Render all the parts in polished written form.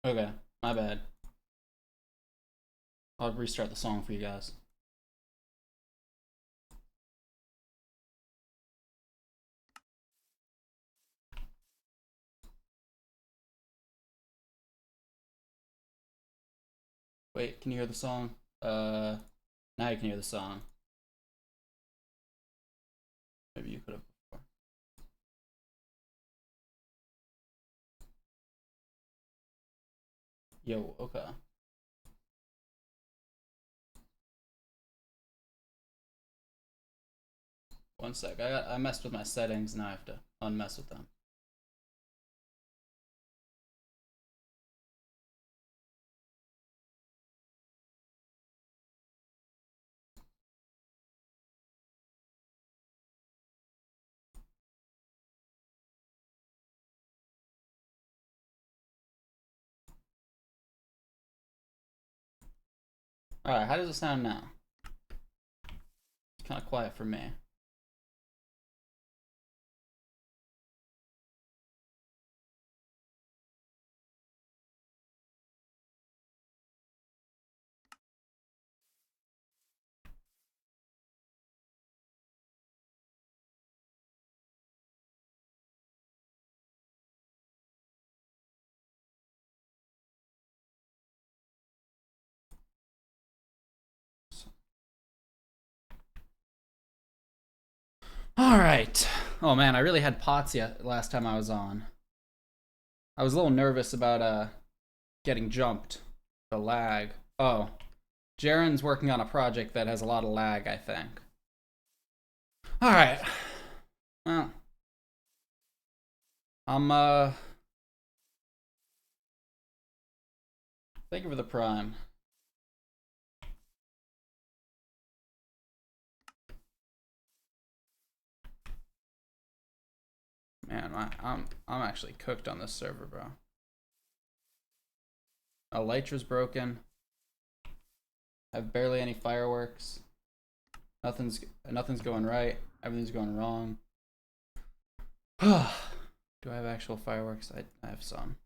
Okay, my bad. I'll restart the song for you guys. Wait, can you hear the song? Now you can hear the song. Maybe you could have before. Yo, okay. One sec. I messed with my settings. Now I have to unmess with them. Alright, how does it sound now? It's kind of quiet for me. Alright. Oh man, I really had pots last time I was on. I was a little nervous about getting jumped. The lag. Oh. Jaren's working on a project that has a lot of lag, I think. Alright. Well. Thank you for the prime. Man, I'm actually cooked on this server, bro. Elytra's broken. I have barely any fireworks. Nothing's going right. Everything's going wrong. Do I have actual fireworks? I have some.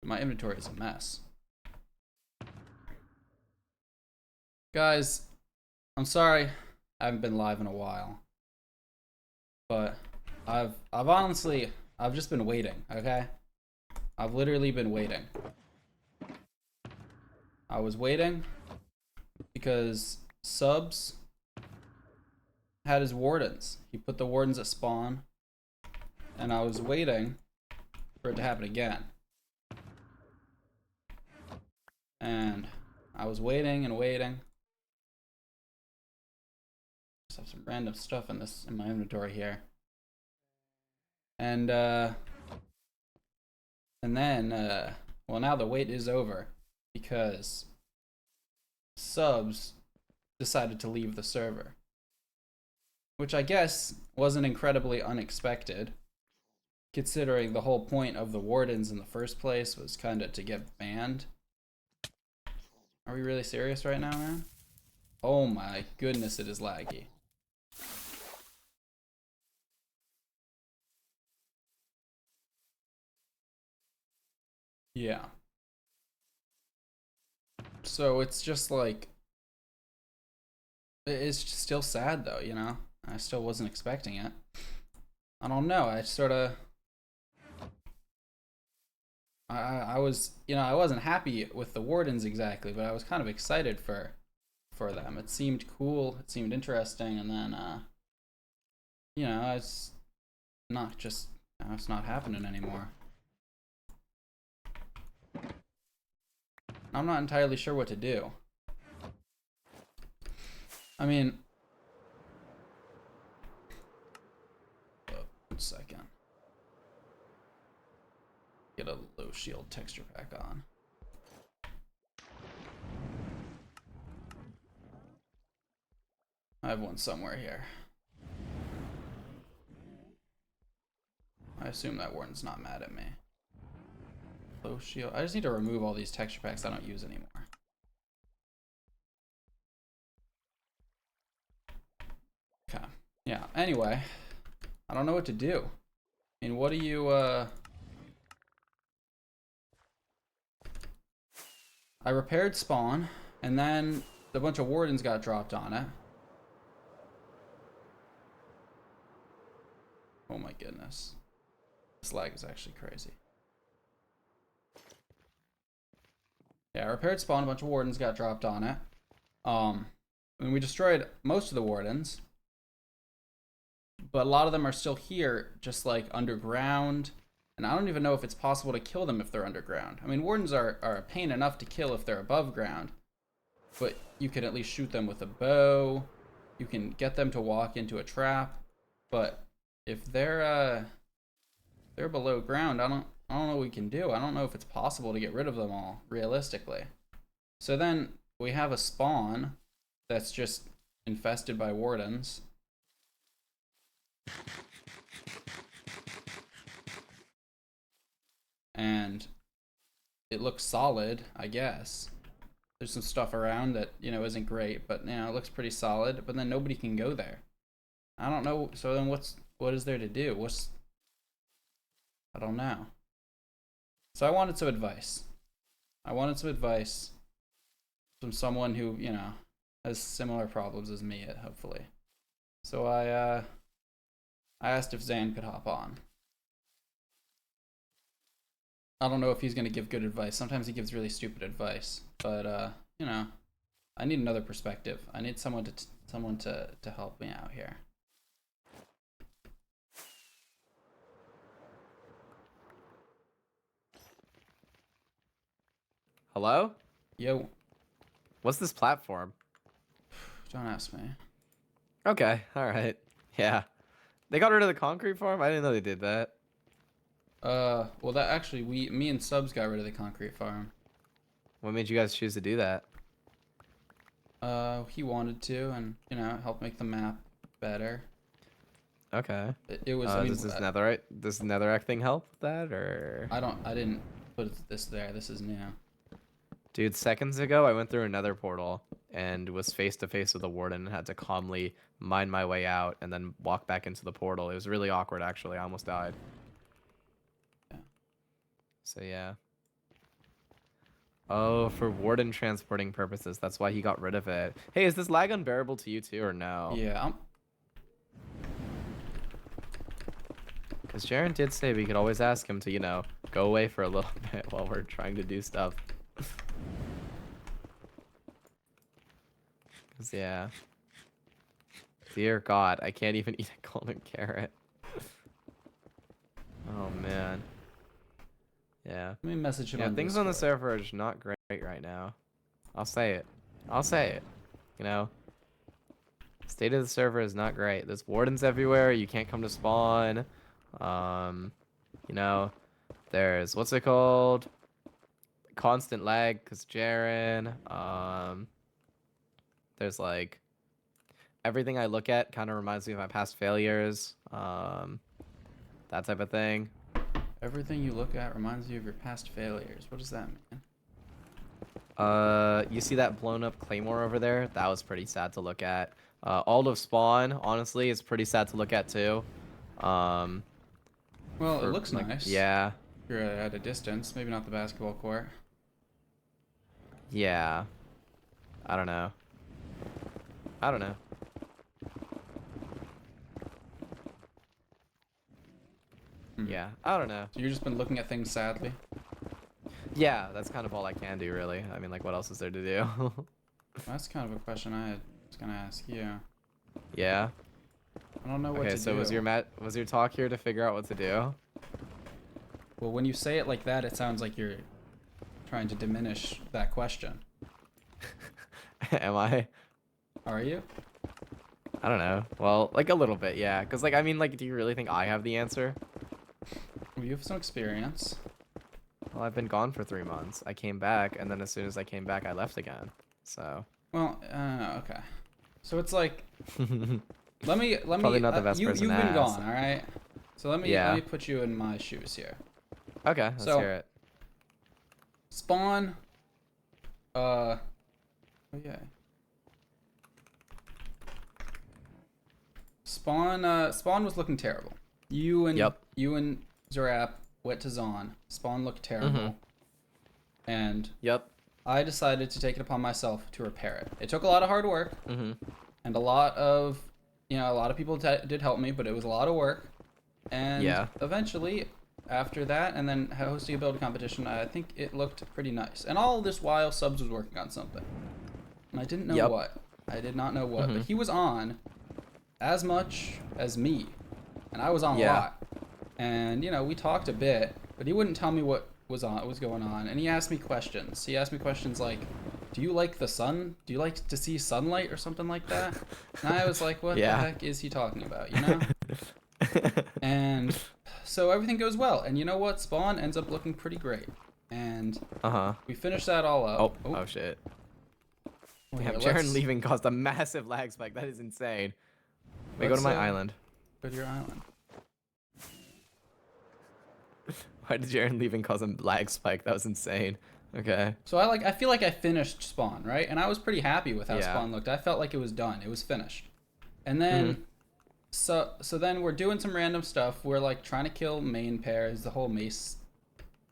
My inventory is a mess. Guys, I'm sorry I haven't been live in a while. But I've honestly just been waiting, okay? I've literally been waiting. I was waiting because Subs had his wardens. He put the wardens at spawn, and I was waiting for it to happen again. And I was waiting and waiting. Just have some random stuff in my inventory here. And then well, now the wait is over because Subs decided to leave the server, which I guess wasn't incredibly unexpected, considering the whole point of the wardens in the first place was kind of to get banned. Are we really serious right now, man? Oh my goodness, it is laggy. Yeah. So it's just like, it's still sad though, you know? I still wasn't expecting it. I don't know, I sort of, I was, you know, I wasn't happy with the wardens exactly, but I was kind of excited for them. It seemed cool, it seemed interesting, and then, you know, it's not just, you know, it's not happening anymore. I'm not entirely sure what to do. I mean, 1 second. Get a low shield texture pack on. I have one somewhere here. I assume that warden's not mad at me. Low shield. I just need to remove all these texture packs I don't use anymore. Okay. Yeah, anyway. I don't know what to do. I mean, what do you, I repaired spawn, and then a bunch of wardens got dropped on it. Oh my goodness. This lag is actually crazy. Yeah, I repaired spawn, a bunch of wardens got dropped on it. And we destroyed most of the wardens. But a lot of them are still here, just like underground. And I don't even know if it's possible to kill them if they're underground. I mean, wardens are a pain enough to kill if they're above ground. But you can at least shoot them with a bow. You can get them to walk into a trap. But if they're below ground, I don't know what we can do. I don't know if it's possible to get rid of them all, realistically. So then we have a spawn that's just infested by wardens. And it looks solid, I guess. There's some stuff around that, isn't great, but, it looks pretty solid. But then nobody can go there. I don't know. So then what is there to do? I don't know. So I wanted some advice. From someone who, has similar problems as me, hopefully. So I asked if Zan could hop on. I don't know if he's going to give good advice. Sometimes he gives really stupid advice. But, I need another perspective. I need someone to help me out here. Hello? Yo. What's this platform? Don't ask me. Okay, alright. Yeah. They got rid of the concrete farm? I didn't know they did that. Well, that actually, me and Subs got rid of the concrete farm. What made you guys choose to do that? He wanted to, and, help make the map better. Okay. It was, does this netherite thing help with that, or? I didn't put this there. This is new. Dude, seconds ago, I went through another portal and was face to face with a warden and had to calmly mine my way out and then walk back into the portal. It was really awkward, actually. I almost died. Yeah. So, yeah. Oh, for warden transporting purposes. That's why he got rid of it. Hey, is this lag unbearable to you too, or no? Yeah. Because Jaren did say we could always ask him to, go away for a little bit while we're trying to do stuff. Because, yeah. Dear God, I can't even eat a golden carrot. Oh, man. Yeah. Let me message him Yeah, on things Discord. on the server are just not great right now. I'll say it. State of the server is not great. There's wardens everywhere. You can't come to spawn. There's what's it called? Constant lag because Jaren. There's like everything I look at kind of reminds me of my past failures. That type of thing. Everything you look at reminds you of your past failures. What does that mean? You see that blown up claymore over there? That was pretty sad to look at. All of spawn, honestly, is pretty sad to look at too. Well, it looks nice. Yeah. You're at a distance. Maybe not the basketball court. Yeah. I don't know. Yeah, I don't know. So you've just been looking at things sadly? Yeah, that's kind of all I can do, really. I mean, like, what else is there to do? That's kind of a question I was gonna ask you. Yeah. I don't know what to do. Okay, so was your talk here to figure out what to do? Well, when you say it like that, it sounds like you're trying to diminish that question. Am I? Are you? I don't know. Well, like a little bit, yeah. Because, like, I mean, like, do you really think I have the answer? Well, you have some experience. Well, I've been gone for 3 months. I came back, and then as soon as I came back, I left again. So. Well, okay. So it's like, let me. Probably not the best person to You've been ask. gone, all right. So let me put you in my shoes here. Okay, let's hear it. Spawn. Oh yeah. Spawn was looking terrible. You and Zerap went to Zon. Spawn looked terrible. Mm-hmm. And Yep. I decided to take it upon myself to repair it. It took a lot of hard work, Mhm. and a lot of, a lot of people did help me, but it was a lot of work. And Yeah. eventually, after that, and then hosting a build competition, I think it looked pretty nice. And all this while, Subs was working on something, and I didn't know Yep. what. I did not know what, but Mhm. he was on as much as me, and I was on a Yeah. lot. And we talked a bit, but he wouldn't tell me what was going on. And he asked me questions. He asked me questions like, "Do you like the sun? Do you like to see sunlight or something like that?" And I was like, "What the Yeah. heck is he talking about?" And so everything goes well. And you know what? Spawn ends up looking pretty great. And Uh-huh. we finish that all up. Oh shit. Well, Damn, here, Jaren leaving caused a massive lag spike. That is insane. Wait, go to let's my island. go to your island. Why did Jaren leaving cause a lag spike? That was insane. Okay. So I feel like I finished Spawn, right? And I was pretty happy with how Yeah. Spawn looked. I felt like it was done. It was finished. And Mhm. then so then we're doing some random stuff. We're like trying to kill main pairs. The whole mace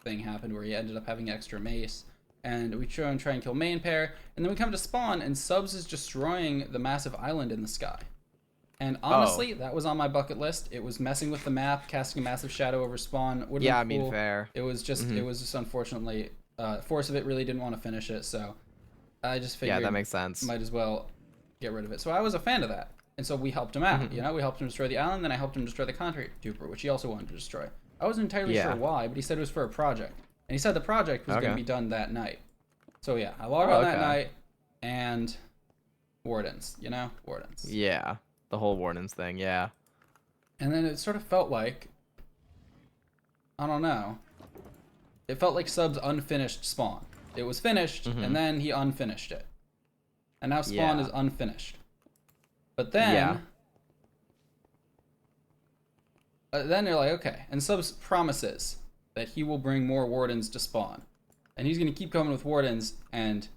thing happened where he ended up having extra mace. And we try and kill main pair. And then we come to Spawn and Subs is destroying the massive island in the sky. And honestly, that was on my bucket list. It was messing with the map, casting a massive shadow over Spawn. Would've Yeah, I been mean, cool. fair. It was just unfortunately Force of it really didn't want to finish it, so I just figured Yeah, that makes sense. might as well get rid of it. So I was a fan of that. And so we helped him out. We helped him destroy the island, then I helped him destroy the concrete duper, which he also wanted to destroy. I wasn't entirely Yeah. sure why, but he said it was for a project. And he said the project was going to Okay. be done that night. So yeah, I log on that night and wardens, wardens. Yeah. The whole Wardens thing, yeah. And then it sort of felt like, I don't know, it felt like Sub's unfinished Spawn. It was finished, and then he unfinished it. And now Spawn Yeah. is unfinished. But then, Yeah. then you're like, okay. And Subs promises that he will bring more Wardens to Spawn. And he's going to keep coming with Wardens, and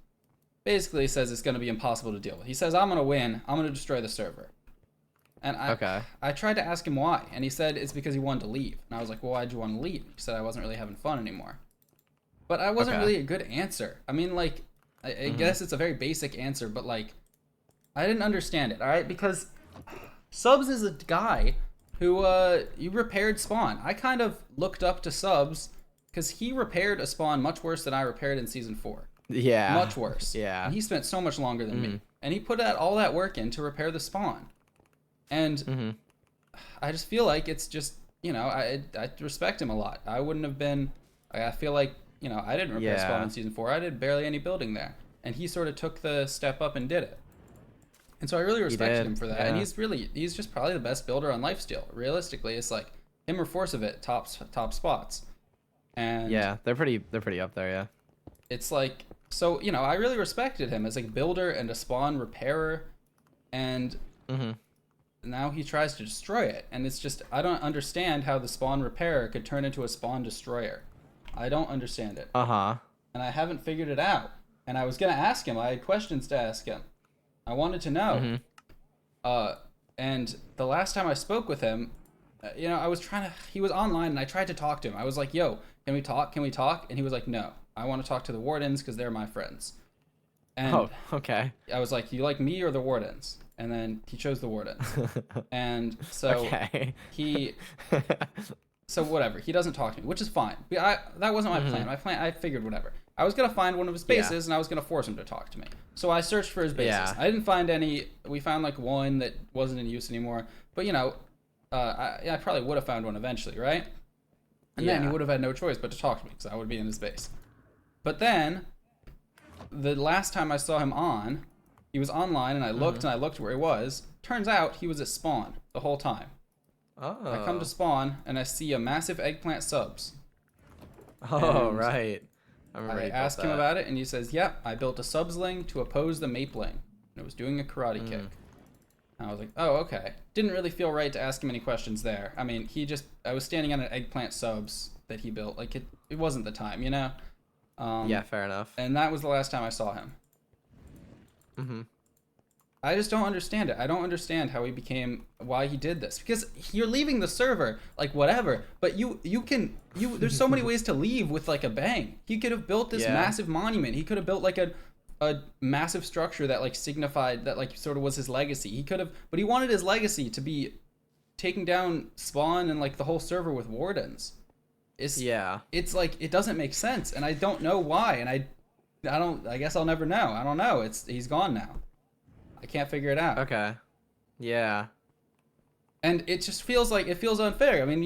basically says it's going to be impossible to deal with. He says, I'm going to win. I'm going to destroy the server. And I tried to ask him why, and he said it's because he wanted to leave. And I was like, well, why'd you want to leave? He said I wasn't really having fun anymore. But I wasn't really a good answer. I mean, like, I guess it's a very basic answer, but, like, I didn't understand it, all right? Because Subs is a guy who, you repaired Spawn. I kind of looked up to Subs because he repaired a Spawn much worse than I repaired in Season 4. Yeah. Much worse. Yeah. And he spent so much longer than me. And he put out all that work in to repair the Spawn. And I just feel like it's just, I respect him a lot. I wouldn't have been, I feel like, I didn't repair Spawn in Season 4. I did barely any building there. And he sort of took the step up and did it. And so I really respected him for that. And he's just probably the best builder on Lifesteal. Realistically, it's like him or Force of it, top spots. And yeah, they're pretty up there, yeah. It's like, so, I really respected him as a builder and a Spawn repairer. And now he tries to destroy it. And it's just, I don't understand how the Spawn repairer could turn into a Spawn destroyer. I don't understand it. And I haven't figured it out. And I was going to ask him. I had questions to ask him. I wanted to know. And the last time I spoke with him, I was he was online and I tried to talk to him. I was like, yo, can we talk? Can we talk? And he was like, no, I want to talk to the Wardens because they're my friends. And okay. I was like, you like me or the Wardens? And then he chose the Wardens. And so so whatever, he doesn't talk to me, which is fine. But that wasn't my plan. I figured whatever. I was going to find one of his bases and I was going to force him to talk to me. So I searched for his bases. Yeah. I didn't find any. We found like one that wasn't in use anymore. But I probably would have found one eventually, right? And then he would have had no choice but to talk to me because I would be in his base. But then, the last time I saw him on, he was online and I looked and I looked where he was. Turns out he was at spawn the whole time. I come to spawn and I see a massive eggplant Subs. And right. I asked him about it and he says, yep, I built a Subsling to oppose the Mapling. And it was doing a karate kick. And I was like, oh, okay. Didn't really feel right to ask him any questions there. I mean, I was standing on an eggplant Subs that he built. Like, it wasn't the time, yeah, fair enough. And that was the last time I saw him. I just don't understand it. I don't understand how he became, why he did this. Because you're leaving the server, like whatever. But there's so many ways to leave with like a bang. He could have built this Yeah. massive monument. He could have built like a massive structure that like signified that like sort of was his legacy. He could have, but he wanted his legacy to be taking down Spawn and like the whole server with wardens. Yeah. It's like it doesn't make sense, and I don't know why, and I don't. I guess I'll never know. I don't know. He's gone now. I can't figure it out. Okay. Yeah. And it just feels like it feels unfair. I mean,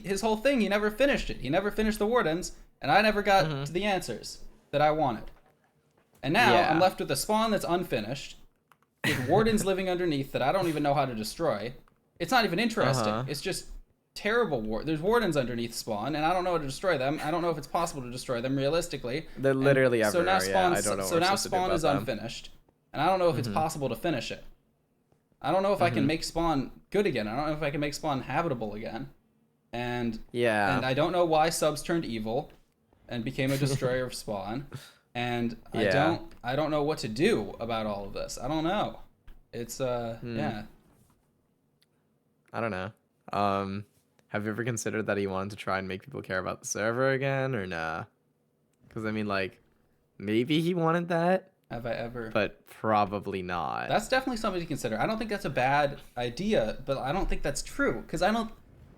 his whole thing, he never finished it. He never finished the wardens, and I never got to the answers that I wanted. And now Yeah. I'm left with a Spawn that's unfinished, with wardens living underneath that I don't even know how to destroy. It's not even interesting. It's just terrible there's wardens underneath Spawn, and I don't know how to destroy them. I don't know if it's possible to destroy them realistically. They're literally And everywhere. So now I don't know so what now we're supposed to do Spawn about is them. unfinished, and I don't know if it's possible to finish it. I don't know if I can make Spawn good again. I don't know if I can make Spawn habitable again. And Yeah. and I don't know why Subs turned evil and became a destroyer of Spawn. And Yeah. I don't know what to do about all of this. I don't know. It's yeah. I don't know. Have you ever considered that he wanted to try and make people care about the server again, or nah? Because I mean, like, maybe he wanted that, Have I ever? but probably not. That's definitely something to consider. I don't think that's a bad idea, but I don't think that's true because I don't.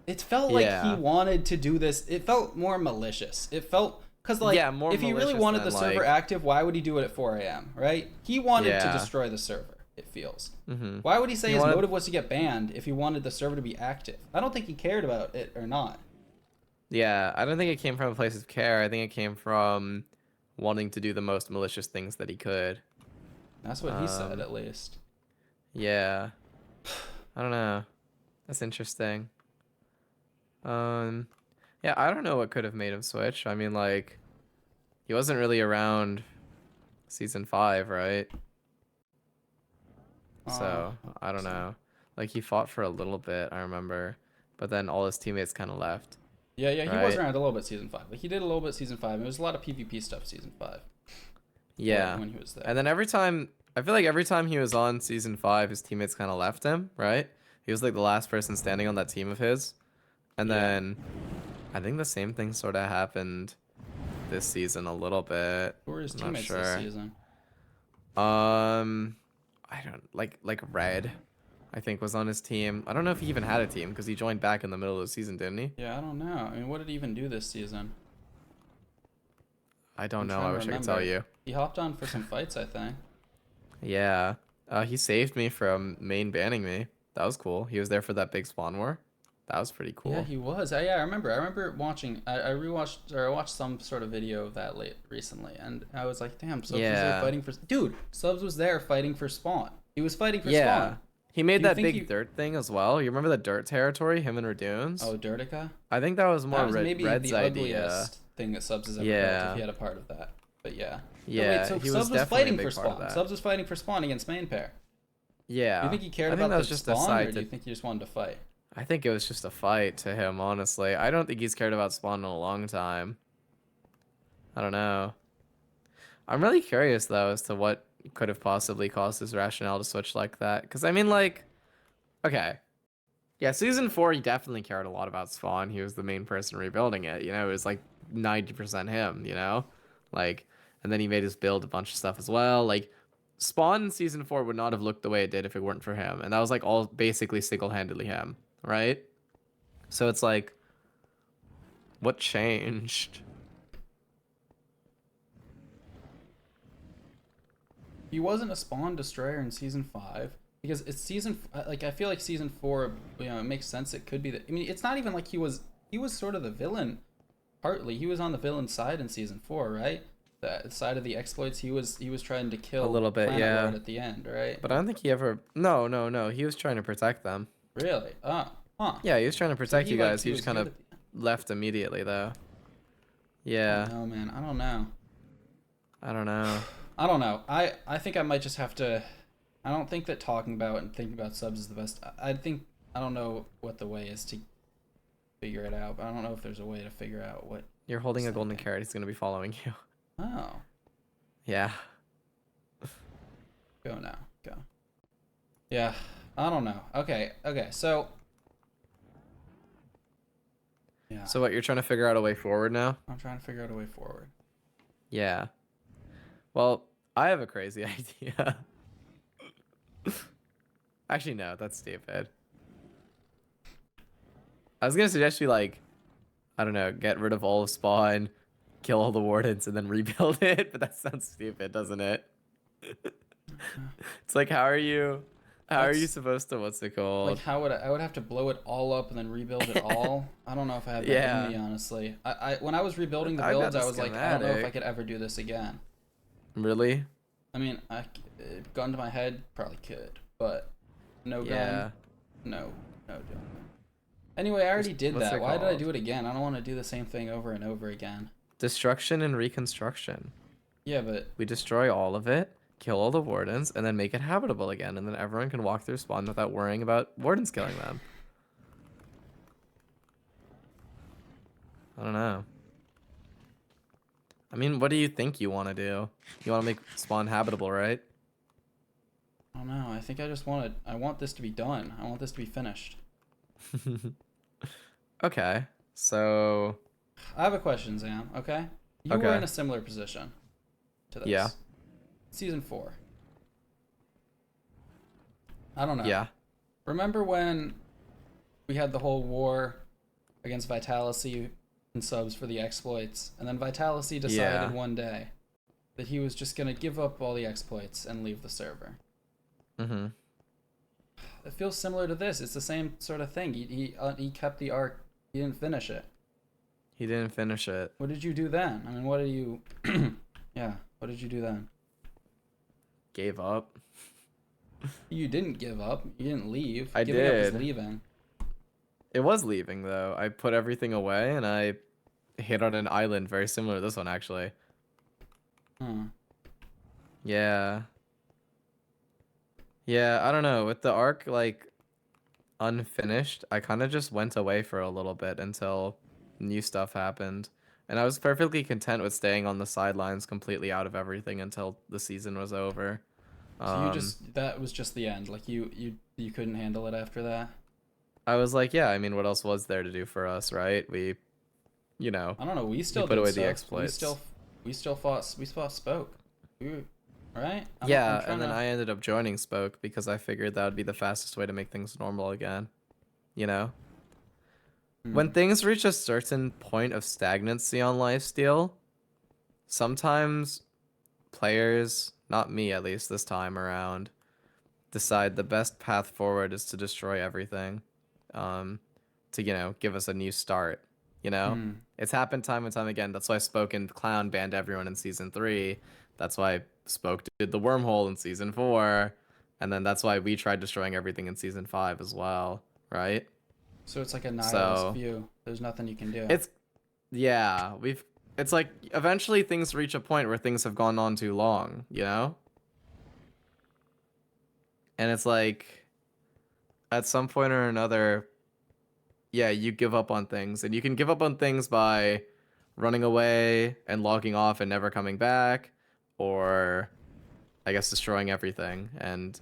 It felt like he Yeah. wanted to do this. It felt more malicious. It felt because like Yeah, more if he really malicious wanted the than, server like- active, why would he do it at 4 a.m. Right? He wanted to Yeah. destroy the server. It feels. Mm-hmm. Why would he say He his wanted- motive was to get banned if he wanted the server to be active? I don't think he cared about it or not. Yeah, I don't think it came from a place of care. I think it came from wanting to do the most malicious things that he could. That's what he said, at least. Yeah. I don't know. That's interesting. Yeah, I don't know what could have made him switch. I mean, like, he wasn't really around season 5, right? So, I don't know. Like, he fought for a little bit, I remember. But then all his teammates kind of left. Yeah, he was Right. around a little bit season 5. Like he did a little bit season 5. There was a lot of PvP stuff season 5. Yeah. When he was there. And then I feel like every time he was on season 5, his teammates kind of left him, right? He was like the last person standing on that team of his. And Yeah. then I think the same thing sort of happened this season a little bit. Who were his I'm not teammates this sure. season? I don't like Red, I think was on his team. I don't know if he even had a team because he joined back in the middle of the season, didn't he? Yeah, I don't know. I mean, what did he even do this season? I don't I'm know. trying I to wish I could tell remember. you. He hopped on for some fights, I think. Yeah. He saved me from main banning me. That was cool. He was there for that big spawn war. That was pretty cool. Yeah, he was. Yeah, I remember. I remember watching. I rewatched or I watched some sort of video of that recently, and I was like, "Damn, Subs was there Yeah. fighting for." Dude, Subs was there fighting for Spawn. He was fighting for Yeah. Spawn. He made Do you that think big dirt thing as well. You remember the dirt territory, him and Radoons? Oh, Dirtica. I think that was more That was maybe Red's the idea. ugliest thing that Subs has ever built. Yeah. If he had a part of that, but yeah. Yeah, Wait, so he was Subs was definitely a fighting big for part of Spawn. that. Subs was fighting for Spawn against main pair. Yeah. Do you think he cared I think about that the was just a Spawn, or side do to- you think he just wanted to fight? I think it was just a fight to him, honestly. I don't think he's cared about Spawn in a long time. I don't know. I'm really curious, though, as to what could have possibly caused his rationale to switch like that. Because, I mean, like, okay. Yeah, Season 4, he definitely cared a lot about Spawn. He was the main person rebuilding it. You know, it was like 90% him, you know? Like, and then he made us build a bunch of stuff as well. Like, Spawn in Season 4 would not have looked the way it did if it weren't for him. And that was, like, all basically single-handedly him, right? So it's like, what changed? He wasn't a Spawn destroyer in season 5 because it's like I feel like season 4, it makes sense. It could be that. I mean, it's not even like he was sort of the villain. Partly, he was on the villain side in season 4, right? The side of the exploits. He was trying to kill A little bit, Planet yeah. Lord at the end, right? But I don't think he ever... No. He was trying to protect them. Really? Huh. Yeah, he was trying to protect you guys. He was just kind good of at the end. left immediately, though. Yeah. No, man. I don't know. I don't know. I don't know. I think I might just have to. I don't think that talking about and thinking about Subs is the best. I don't know what the way is to figure it out, but I don't know if there's a way to figure out what. You're holding a golden thinking. carrot. He's going to be following you. Oh, Yeah. go now. Go. Yeah, I don't know. Okay, okay, so yeah, So what, you're trying to figure out a way forward now? I'm trying to figure out a way forward. Yeah. Well, I have a crazy idea. Actually, no, that's stupid. I was gonna suggest you like, I don't know, get rid of all of Spawn, kill all the wardens, and then rebuild it, but that sounds stupid, doesn't it? It's like, how are you That's supposed to, what's it like called? how would I would have to blow it all up and then rebuild it all. I don't know if I have that in Yeah, me, honestly. I when I was rebuilding the I've got builds, the I was like, I don't know if I schematic. could ever do this again. Really? I mean, gun to my head, probably could, but no gun, Yeah. no, no job. Anyway, I Just, already did what's that. it Why did I called? do it again? I don't want to do the same thing over and over again. Destruction and reconstruction. Yeah, but We destroy all of it, kill all the wardens, and then make it habitable again, and then everyone can walk through Spawn without worrying about wardens killing them. I don't know. I mean, what do you think you want to do? You want to make Spawn habitable, right? I don't know. I think I just want to. I want this to be done. I want this to be finished. Okay. So, I have a question, Zam. Okay, you were in okay. a similar position to Yeah. this. Season 4. I don't know. Yeah. Remember when we had the whole war against Vitality and subs for the exploits, and then Vitality decided Yeah. one day that he was just gonna give up all the exploits and leave the server. Mm-hmm. It feels similar to this. It's the same sort of thing. He kept the arc. He didn't finish it. He didn't finish it. What did you do then? I mean, what did you? Yeah. What did you do then? Gave up. You didn't give up. You didn't leave. I Giving up is did. leaving. It was leaving, though. I put everything away and I hit on an island very similar to this one, actually. Huh. Yeah. Yeah, I don't know. With the arc, like, unfinished, I kind of just went away for a little bit until new stuff happened. And I was perfectly content with staying on the sidelines completely out of everything until the season was over. So you Um, just that was just the end. Like you couldn't handle it after that. I was like, yeah, I mean, what else was there to do for us, right? You know, I don't know. We we still put did away the stuff. exploits. We fought spoke. Right? I'm Yeah, trying and then to. I ended up joining Spoke because I figured that would be the fastest way to make things normal again. You know? When Hmm. things reach a certain point of stagnancy on lifesteal, sometimes players, not me at least this time around, decide the best path forward is to destroy everything. Um, to, give us a new start. You know? Hmm. It's happened time and time again. That's why Spoke and Clown banned everyone in season 3. That's why Spoke did the wormhole in season 4. And then that's why we tried destroying everything in season 5 as well, right? So it's like a nihilist So, view. There's nothing you can do. it's yeah, it's like eventually things reach a point where things have gone on too long, you know? And it's like at some point or another, yeah, you give up on things. And you can give up on things by running away and logging off and never coming back, or I guess destroying everything. And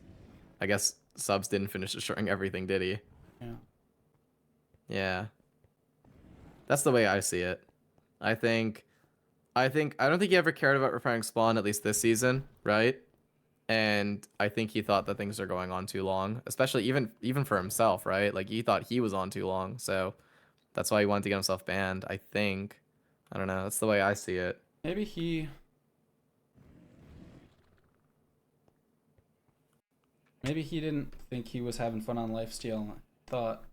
I guess Subs didn't finish destroying everything, did he? Yeah. Yeah. That's the way I see it. I think I don't think he ever cared about repairing Spawn, at least this season, right? And I think he thought that things are going on too long, especially even for himself, right? Like he thought he was on too long, so that's why he wanted to get himself banned. I think. I don't know. That's the way I see it. Maybe he. Maybe he didn't think he was having fun on lifesteal. Thought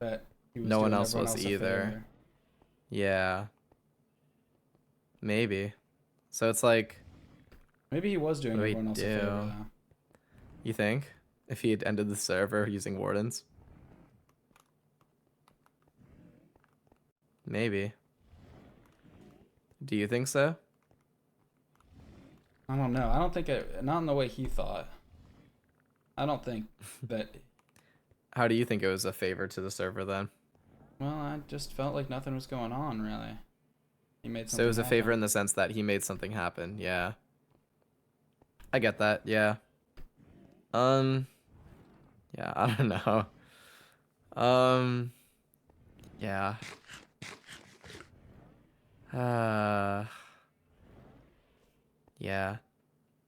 that he was No one doing else everyone was else a either. favor. Yeah, maybe. So it's like, Maybe he was what doing do we everyone else a favor do? though. You think if he had ended the server using wardens? Maybe. Do you think so? I don't know. I don't think it. Not in the way he thought. I don't think that. How do you think it was a favor to the server then? Well, I just felt like nothing was going on really. He made So it something was a favor happen. in the sense that he made something happen. Yeah. I get that. Yeah. Um Yeah, I don't know. Um, yeah. Uh, yeah.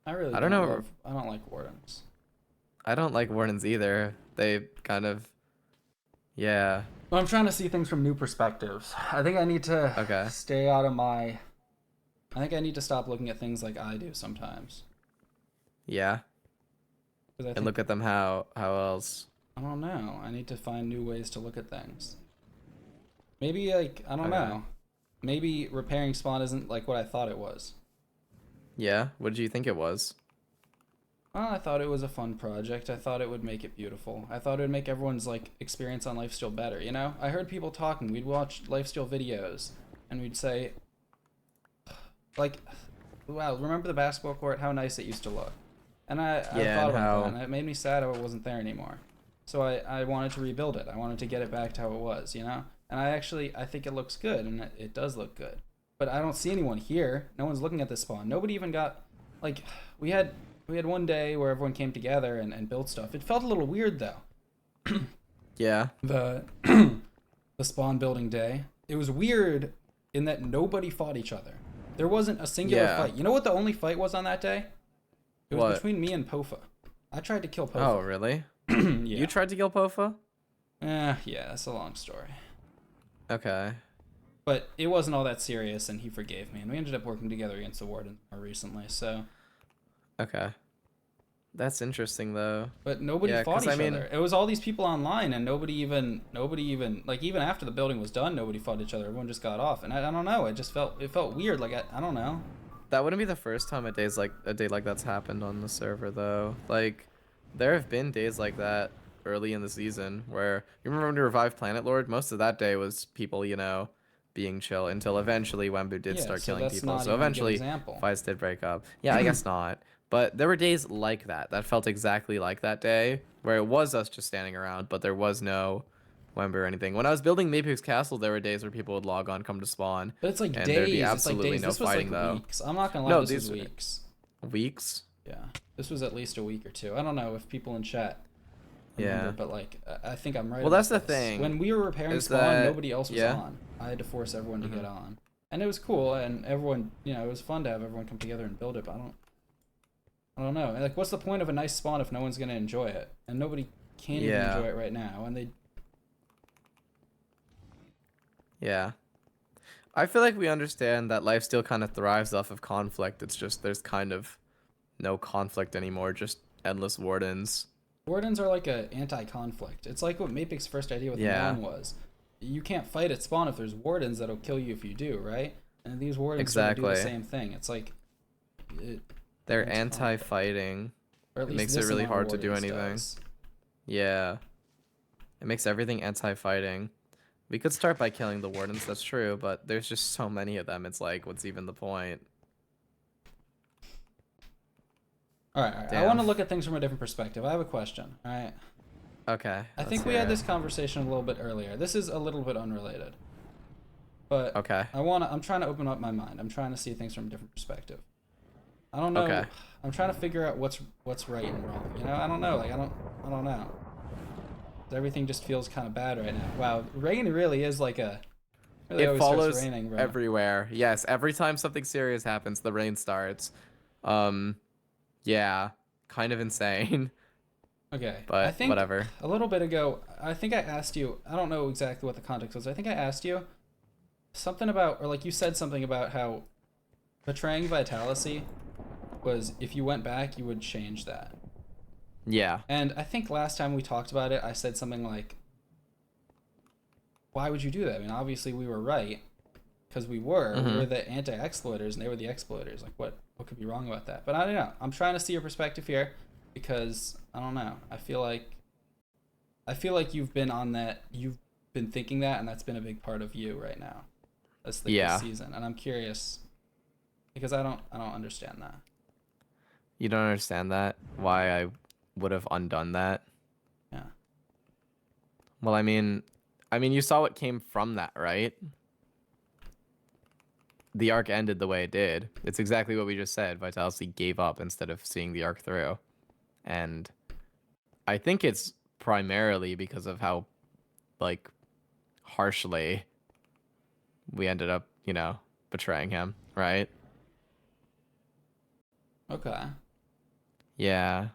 I really I don't don't know. love. I don't like wardens. I don't like wardens either. They kind of, yeah. But I'm trying to see things from new perspectives. I think I need to Okay. stay out of my. I think I need to stop looking at things like I do sometimes. Yeah. Because I And think look at them how else? I don't know. I need to find new ways to look at things. Maybe like I don't Okay. know. Maybe repairing spawn isn't like what I thought it was. Yeah. What did you think it was? Well, I thought it was a fun project. I thought it would make it beautiful. I thought it would make everyone's like experience on Lifesteal better, you know? I heard people talking. We'd watch Lifesteal videos and we'd say like wow, remember the basketball court? How nice it used to look. And I Yeah, thought and about that how and it made me sad how it wasn't there anymore. So I wanted to rebuild it. I wanted to get it back to how it was, you know? And I think it looks good and it does look good. But I don't see anyone here. No one's looking at this spawn. Nobody even got like we had we had one day where everyone came together and built stuff. It felt a little weird though. yeah. The the spawn building day. It was weird in that nobody fought each other. There wasn't a singular Yeah. fight. You know what the only fight was on that day? It was What? between me and Pofa. I tried to kill Oh, Pofa. really? You Yeah. tried to kill Pofa? Yeah, that's a long story. Okay. But it wasn't all that serious, and he forgave me, and we ended up working together against the warden more recently. So, Okay. That's interesting though. but nobody Yeah, fought 'cause I each mean, other. It was all these people online, and nobody even like even after the building was done, nobody fought each other. Everyone just got off, and I don't know. It felt weird. Like I don't know. that wouldn't be the first time a day like that's happened on the server though. Like there have been days like that early in the season where you remember when we revived Planet Lord? Most of that day was people, being chill until eventually Wembu did Yeah, start so killing that's people. not So even a good eventually example. fights did break up. Yeah, I guess not. But there were days like that that felt exactly like that day where it was us just standing around, but there was no Wembu or anything. When I was building Mapix Castle, there were days where people would log on, come to spawn, But it's like and there'd be days. It's like absolutely days. no This was like fighting though. weeks. I'm not gonna lie. No, This was these weeks. weeks. Yeah, this was at least a week or two. I don't know if people in chat remember, Yeah. but like I think I'm right Well, about that's the this. thing. When we were repairing Is spawn, that nobody else was yeah? on. I had to force everyone to Hmm. get on, and it was cool. And everyone, it was fun to have everyone come together and build it. But I don't know. Like, what's the point of a nice spawn if no one's gonna enjoy it? And nobody can even Yeah. enjoy it right now. And they, Yeah. I feel like we understand that life still kind of thrives off of conflict. It's just there's kind of no conflict anymore, just endless wardens. wardens are like a anti-conflict. It's like what Mapic's first idea with Yeah, Mon was. You can't fight at spawn if there's wardens that'll kill you if you do, right? And these wardens sort of do the exactly. same thing. It's like, it, They're it's conflict. anti-fighting. Or at It least makes it this really amount of hard to do wardens anything. does. Yeah. It makes everything anti-fighting. We could start by killing the wardens, that's true, but there's just so many of them. It's like, what's even the point? All right. I want Damn. to look at things from a different perspective. I have a question. All right. Okay, I let's think we hear had it. this conversation a little bit earlier. This is a little bit unrelated, but Okay. I'm trying to open up my mind. I'm trying to see things from a different perspective. I don't know. Okay. I'm trying to figure out what's right and wrong. I don't know. Like I don't know. Everything just feels kind of bad right now. Wow, rain really is like a really It always starts follows raining, bro. everywhere. Yes, every time something serious happens, the rain starts. Um, yeah, kind of insane, Okay, I but think whatever. a little bit ago, I think I asked you. I don't know exactly what the context was. I think I asked you something about, or like you said something about how betraying Vitality was if you went back, you would change that. Yeah. And I think last time we talked about it, I said something like, "Why would you do that?" I mean, obviously we were right because we were. We Mm-hmm. were the anti-exploiters, and they were the exploiters. Like, what could be wrong about that? But I don't know. I'm trying to see your perspective here because I don't know. I feel like you've been on that. You've been thinking that, and that's been a big part of you right now. That's like this Yeah. season, and I'm curious because I don't understand that. You don't understand that? Why I would have undone that? Yeah. Well, I mean, you saw what came from that, right? The arc ended the way it did. It's exactly what we just said. Vitality gave up instead of seeing the arc through. And I think it's primarily because of how like harshly we ended up, betraying him, right? Okay. Yeah.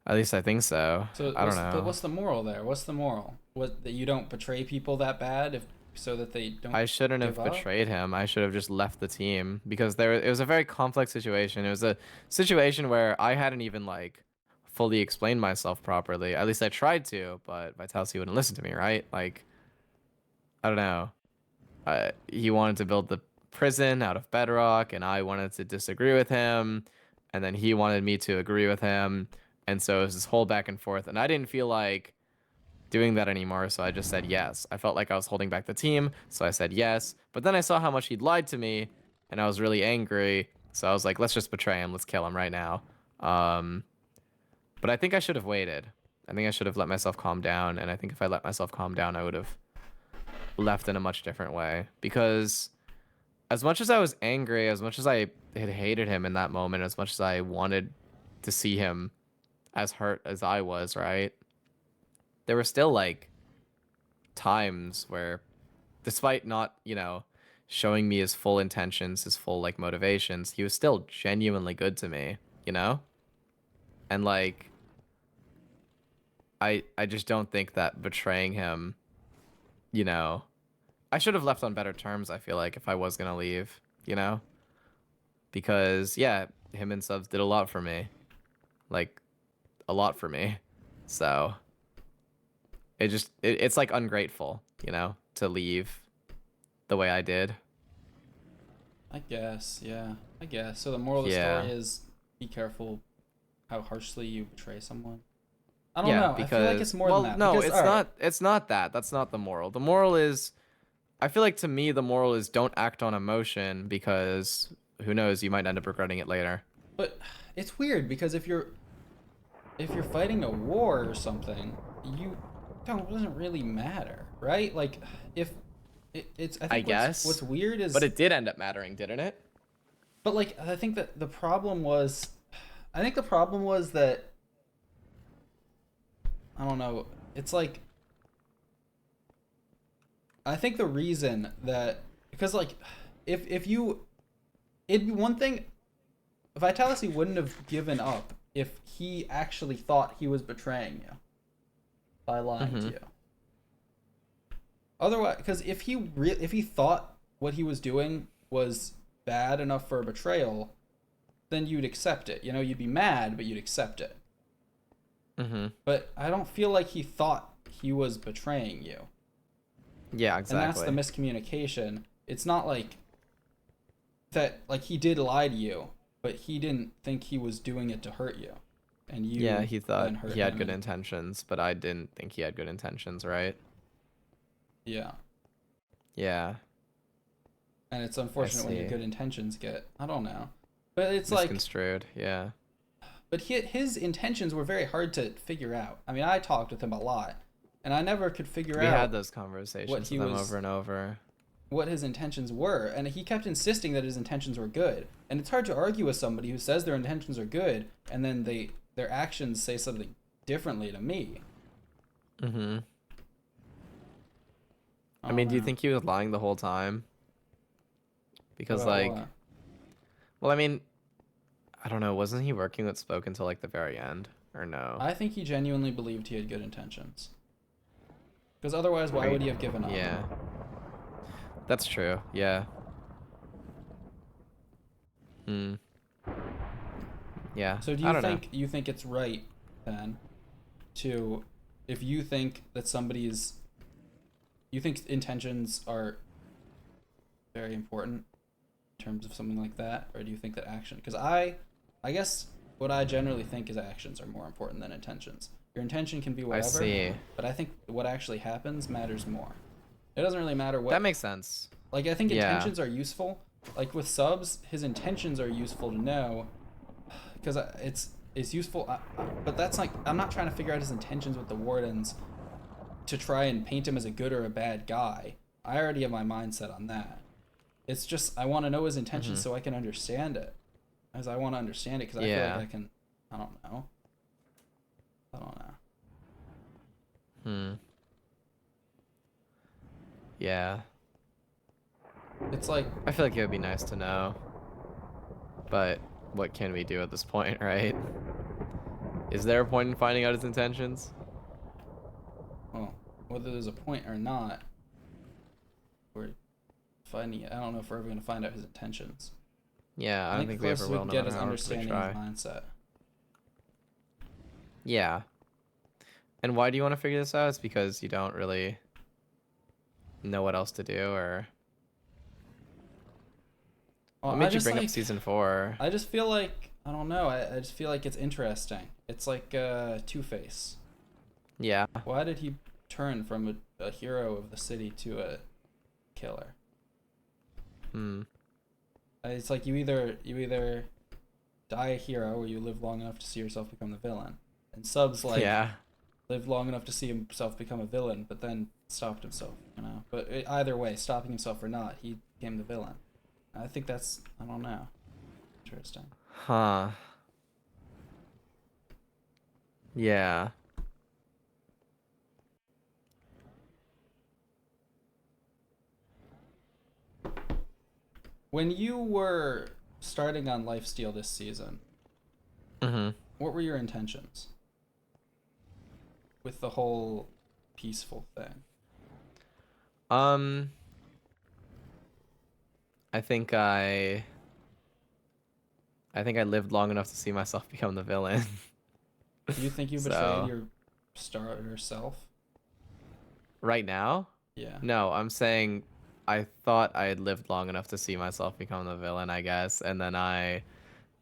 At least I think so. So I don't know. what's the moral there? What's the moral? What, that you don't betray people that bad if so that they don't I shouldn't give have up? betrayed him. I should have just left the team because it was a very complex situation. It was a situation where I hadn't even like fully explained myself properly. At least I tried to, but Vitality wouldn't listen to me, right? Like, I don't know. He wanted to build the prison out of bedrock, and I wanted to disagree with him, and then he wanted me to agree with him, and so it was this whole back and forth, and I didn't feel like doing that anymore, so I just said yes. I felt like I was holding back the team, so I said yes. But then I saw how much he'd lied to me, and I was really angry, so I was like, let's just betray him. Let's kill him right now. Um, but I think I should have waited. I think I should have let myself calm down, and I think if I let myself calm down, I would have left in a much different way. Because as much as I was angry, as much as I had hated him in that moment, as much as I wanted to see him as hurt as I was, right? There were still like times where, despite not, showing me his full intentions, his full like motivations, he was still genuinely good to me, you know? And like I just don't think that betraying him, you know, I should have left on better terms, I feel like, if I was gonna leave, you know? Because yeah, him and Subs did a lot for me. Like a lot for me. So it's like ungrateful, to leave the way I did. I guess, yeah. I guess. So the moral of the Yeah. story is be careful how harshly you betray someone. I don't Yeah, know. I feel like it's because more than well, that. no, Because it's all right, not it's not that. That's not the moral. The moral is I feel like to me the moral is don't act on emotion because who knows, you might end up regretting it later. but it's weird because if you're fighting a war or something, you don't it doesn't really matter, right? Like if it's I I think what's guess. weird But is it did end up mattering, didn't it? but like I think that the problem was I think the problem was that I don't know. It's like I think the reason that because like if you it'd be one thing Vitality wouldn't have given up if he actually thought he was betraying you by lying to Mhm. you. Otherwise, because if he thought what he was doing was bad enough for a betrayal, then you'd accept it. You know, you'd be mad, but you'd accept it. Mhm. But I don't feel like he thought he was betraying you, Yeah, and that's the exactly. miscommunication. It's not like that. Like he did lie to you, but he didn't think he was doing it to hurt you, and Yeah, you he thought then hurt he had him. good And intentions, but I didn't think he had good intentions, right? yeah, Yeah, and it's I unfortunate when your see. good intentions get I don't know, but it's like Misconstrued. Yeah. but his intentions were very hard to figure out. I mean, I talked with him a lot, and I never could figure We had out those what conversations he with him was over and over. what his intentions were, and he kept insisting that his intentions were good. And it's hard to argue with somebody who says their intentions are good and then their actions say something differently to me. Mhm. I I don't mean, do you know. think he was lying the whole time? Because About like, what? well, I mean, I don't know. Wasn't he working with Spoke until like the very end, or no? I think he genuinely believed he had good intentions. Because otherwise, why Right. would he have given up? Yeah, that's true. Yeah. Hmm. Yeah. So do I don't know. you think it's right then to if you think that somebody's you think intentions are very important in terms of something like that, or do you think that action? Because I guess what I generally think is actions are more important than intentions. Your intention can be I whatever, see. but I think what actually happens matters more. It doesn't really matter That what. makes sense. Like I think Yeah. intentions are useful. Like with subs, his intentions are useful to know because it's useful. But that's like I'm not trying to figure out his intentions with the wardens to try and paint him as a good or a bad guy. I already have my mindset on that. It's just I want to know his intentions Mhm. so I can understand it. As I want to understand it because I feel like Yeah. I can. I don't know. I don't know. Hmm. Yeah. It's like, I feel like it would be nice to know, but what can we do at this point, right? Is there a point in finding out his intentions? well, whether there's a point or not, we're finding it. I don't know if we're ever going to find out his intentions. Yeah, I I don't think the think we ever closest we will, can no get matter is how hard we understanding his try. mindset. Yeah. And why do you want to figure this out? It's because you don't really know what else to do, or Well, what I made you just bring up like, season 4? I just feel like, I don't know, I just feel like it's interesting. It's like Two-Face. Yeah. Why did he turn from a hero of the city to a killer? Hmm. It's like you either die a hero or you live long enough to see yourself become the villain. And Subs like Yeah. lived long enough to see himself become a villain, but then stopped himself, But either way, stopping himself or not, he became the villain. I think that's, I don't know, interesting. Huh. Yeah. When you were starting on Lifesteal this season, Mhm. what were your intentions with the whole peaceful thing? Um, I think I lived long enough to see myself become the villain. Do you think you betrayed So, your starter self? right now? Yeah. No, I'm saying I thought I had lived long enough to see myself become the villain, I guess, and then I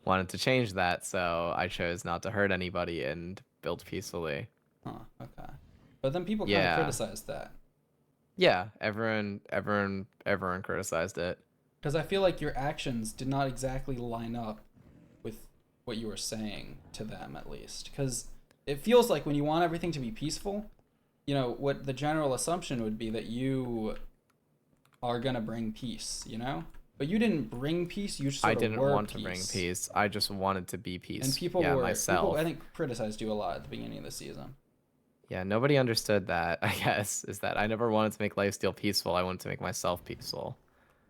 wanted to change that, so I chose not to hurt anybody and build peacefully. Huh. Okay. But then people kind of Yeah. criticized that Yeah, everyone criticized it. because I feel like your actions did not exactly line up with what you were saying to them, at least. Because it feels like when you want everything to be peaceful, what the general assumption would be that you are gonna bring peace. But you didn't bring peace. You just I sort of didn't were want to bring peace. peace. I just wanted to be And peace. people Yeah, were people I myself. think criticized you a lot at the beginning of the season. Yeah, nobody understood that, I guess, is that I never wanted to make lifesteal peaceful. I wanted to make myself peaceful.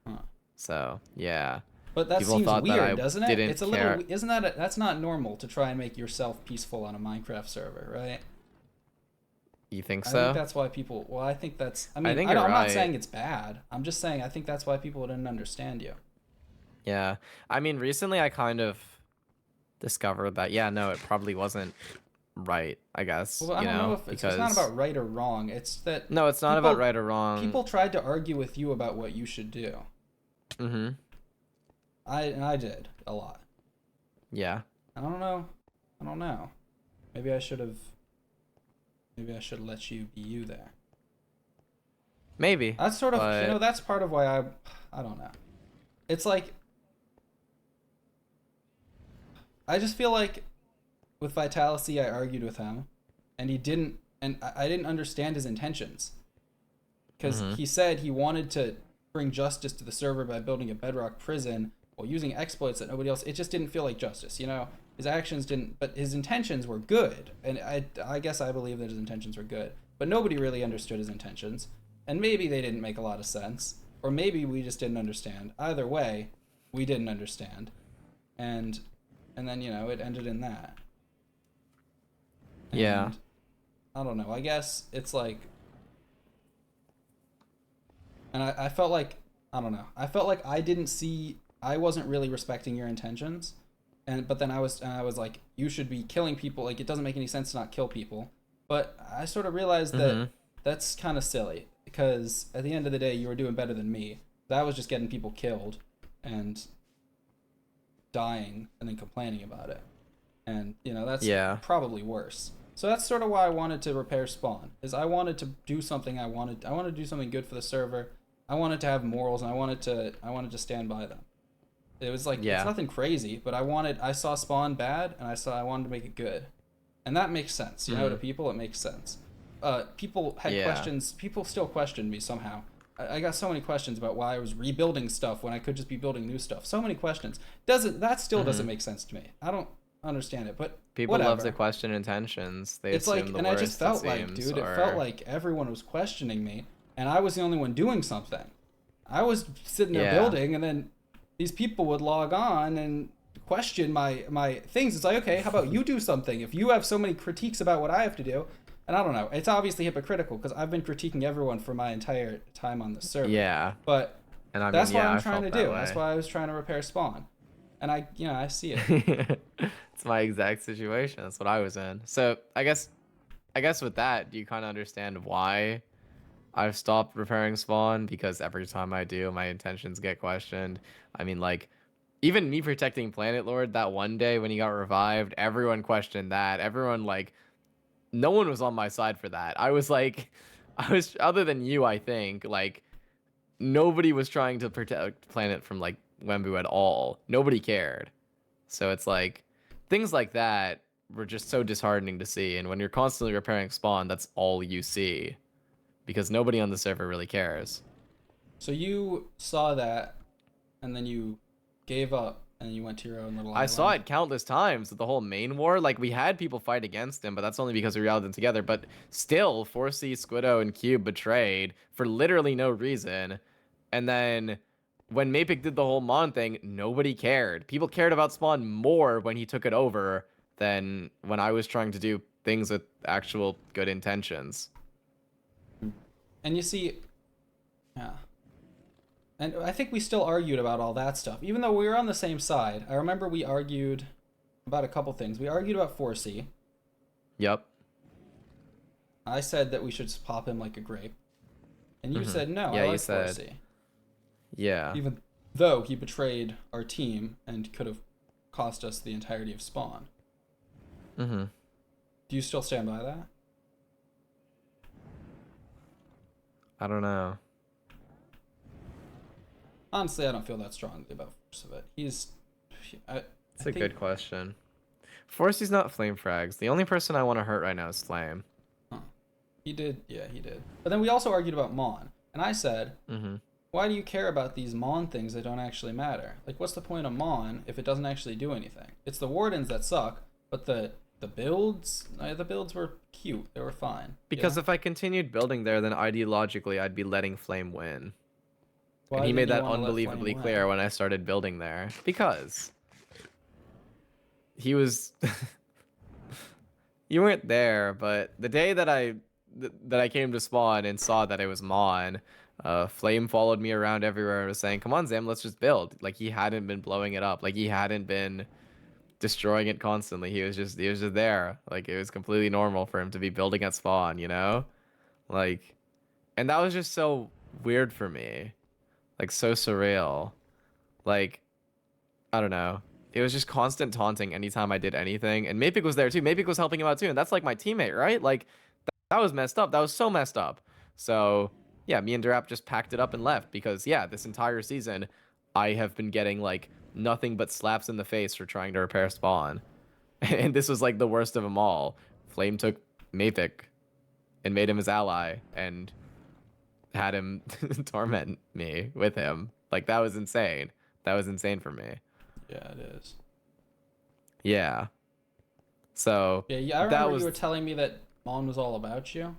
Huh. So, yeah. But that People seems thought that weird, I doesn't it? didn't It's a little, care. isn't that's not normal to try and make yourself peaceful on a Minecraft server, right? You think I think so? that's why people, well, I think that's, I I mean, think you're I'm not right. saying it's bad. I'm just saying I think that's why people didn't understand you. Yeah. I mean, recently I kind of discovered that, yeah, no, it probably wasn't right, I guess, Well, I don't know if it's not because about right or wrong. It's that no, it's not about people right or wrong. people tried to argue with you about what you should do. Mm-hmm. I did a lot. Yeah. I don't know. I don't know. Maybe I should have. Maybe I should let you be you there. Maybe. That's sort of, But that's part of why I don't know. It's like I just feel like with Vitality, I argued with him, and he didn't, and I didn't understand his intentions because mm-hmm. he said he wanted to bring justice to the server by building a bedrock prison while using exploits that nobody else. It just didn't feel like justice. His actions didn't, but his intentions were good, and I guess I believe that his intentions were good, but nobody really understood his intentions, and maybe they didn't make a lot of sense, or maybe we just didn't understand. Either way, we didn't understand, and and then it ended in that. Yeah. And I don't know. I guess it's like, and I felt like, I don't know. I felt like I wasn't really respecting your intentions, but then I was like, you should be killing people. Like it doesn't make any sense to not kill people. But I sort of realized that Mm-hmm. that's kind of silly because at the end of the day, you were doing better than me. That was just getting people killed and dying and then complaining about it. And that's Yeah. probably worse. So that's sort of why I wanted to repair Spawn. Is I wanted to do something. I wanted to do something good for the server. I wanted to have morals, and I wanted to stand by them. It was like it's Yeah. nothing crazy, but I saw Spawn bad, and I wanted to make it good, and that makes sense. To Mm. people it makes sense. People had Yeah. questions. People still questioned me somehow. I got so many questions about why I was rebuilding stuff when I could just be building new stuff. So many questions. Doesn't that still Mm-hmm. doesn't make sense to me? I don't. understand it, but People love to whatever. question intentions. They It's assume like, the and I just worst, it felt like, seems, dude, it felt or like everyone was questioning me, and I was the only one doing something. I was sitting there yeah. building, and then these people would log on and question my things. It's like, okay, how about you do something? If you have so many critiques about what I have to do, and I don't know, it's obviously hypocritical because I've been critiquing everyone for my entire time on the server, Yeah. but And I mean, that's what yeah, I'm I trying to felt that do. That's way. why I was trying to repair spawn, and I see it. It's my exact situation. That's what I was in. So I guess with that, do you kind of understand why I've stopped repairing spawn? Because every time I do, my intentions get questioned. I mean, like, even me protecting Planet Lord that one day when he got revived, everyone questioned that. Everyone, like, no one was on my side for that. I was like, I was, other than you, I think, like, nobody was trying to protect Planet from, like, Wembu at all. Nobody cared. So it's like, things like that were just so disheartening to see. And when you're constantly repairing spawn, that's all you see because nobody on the server really cares. So you saw that, and then you gave up, and you went to your own little I saw island. it countless times with the whole main war. Like, we had people fight against him, but that's only because we rallied them together. But still, 4C, Squiddo, and Cube betrayed for literally no reason. And then when Mapic did the whole Mon thing, nobody cared. People cared about Spawn more when he took it over than when I was trying to do things with actual good intentions. And you see, yeah. And I think we still argued about all that stuff, even though we were on the same side. I remember we argued about a couple things. We argued about 4C. Yep. I said that we should just pop him like a grape. And you Hmm. said, no, I Yeah, you like said. 4C. Yeah. Even though he betrayed our team and could have cost us the entirety of Spawn. Hmm. Do you still stand by that? I don't know. Honestly, I don't feel that strongly about Force of it. I It's a think, good question. Forcey's not Flame Frags. The only person I want to hurt right now is Flame. huh, he did, yeah, he did. But then we also argued about Mon. And I said, Hmm. why do you care about these Mon things that don't actually matter? Like, what's the point of Mon if it doesn't actually do anything? It's the Wardens that suck, but the builds were cute. They were fine. You Because know? if I continued building there, then ideologically I'd be letting Flame win. And Why he didn't made you that want to let Flame unbelievably win? clear when I started building there. Because he was you weren't there, but the day that I came to spawn and saw that it was Mon, Flame followed me around everywhere and was saying, "Come on, Zam, let's just build." Like he hadn't been blowing it up. Like he hadn't been destroying it constantly. He was just there. Like it was completely normal for him to be building at spawn, you know? Like and that was just so weird for me. Like so surreal. Like I don't know. It was just constant taunting anytime I did anything. And Mapik was there too. Mapik was helping him out too. And that's like my teammate, right? Like that was messed up. That was so messed up. So yeah, me and Durap just packed it up and left because yeah, this entire season I have been getting like nothing but slaps in the face for trying to repair spawn. And this was like the worst of them all. Flame took Mapik and made him his ally and had him torment me with him. Like that was insane. That was insane for me. Yeah, it is. Yeah. So Yeah, yeah, I that remember you was were telling me that Mon was all about you,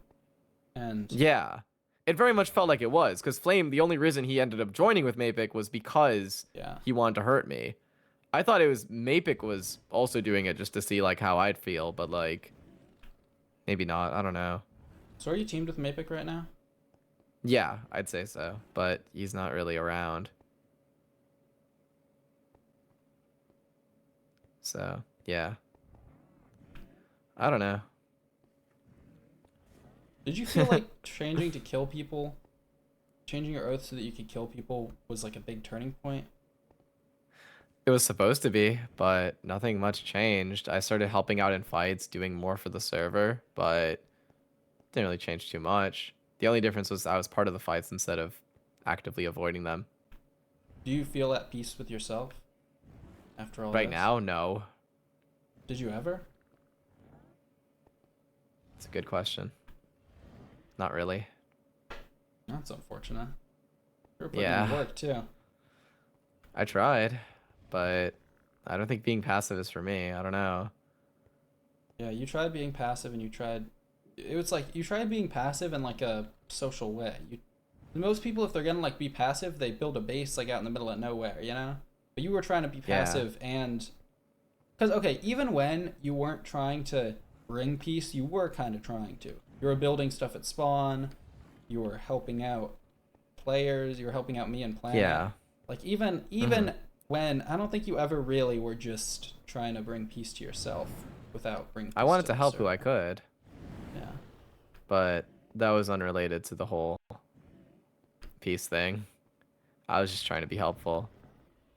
and yeah. It very much felt like it was because Flame. The only reason he ended up joining with Mapik was because yeah. he wanted to hurt me. I thought it was Mapik was also doing it just to see like how I'd feel, but like maybe not. I don't know. So are you teamed with Mapic right now? Yeah, I'd say so, but he's not really around. So yeah, I don't know. Did you feel like changing to kill people, changing your oath so that you could kill people was like a big turning point? It was supposed to be, but nothing much changed. I started helping out in fights, doing more for the server, but didn't really change too much. The only difference was I was part of the fights instead of actively avoiding them. Do you feel at peace with yourself after all Right this? now, no. Did you ever? It's a good question. Not really. That's unfortunate. You were putting in Yeah, work too. I tried, but I don't think being passive is for me. I don't know. Yeah, you tried being passive and you tried. It was like you tried being passive in like a social way. Most people, if they're gonna like be passive, they build a base like out in the middle of nowhere, you know. But you were trying to be Yeah. passive and because okay, even when you weren't trying to bring peace, you were kind of trying to. You were building stuff at spawn. You were helping out players. You were helping out me and Planet. Yeah. Like even Hmm. even when I don't think you ever really were just trying to bring peace to yourself without bringing I peace wanted to to the help who I server. could, Yeah. but that was unrelated to the whole peace thing. I was just trying to be helpful.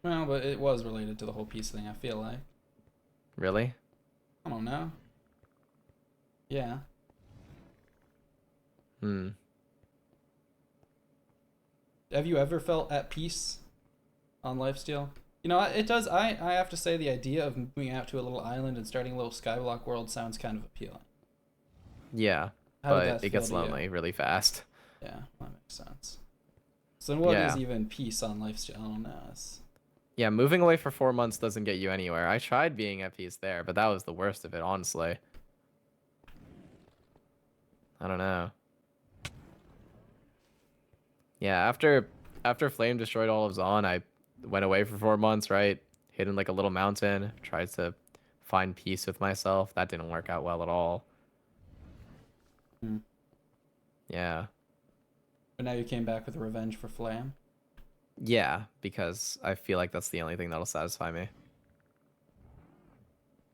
Well, but it was related to the whole peace thing. I feel like Really? I don't know. Yeah. Hmm. Have you ever felt at peace on lifesteal? You know, it does. I have to say the idea of moving out to a little island and starting a little skyblock world sounds kind of appealing. Yeah, How did but that it feel gets to you? lonely really fast. Yeah, that makes sense. So then what is Yeah. even peace on lifesteal? I don't know. Yeah, moving away for 4 months doesn't get you anywhere. I tried being at peace there, but that was the worst of it, honestly. I don't know. Yeah, after Flame destroyed all of Zaun, I went away for 4 months, right? Hid in like a little mountain, tried to find peace with myself. That didn't work out well at all. Hmm. Yeah. But now you came back with revenge for Flame. Yeah, because I feel like that's the only thing that'll satisfy me.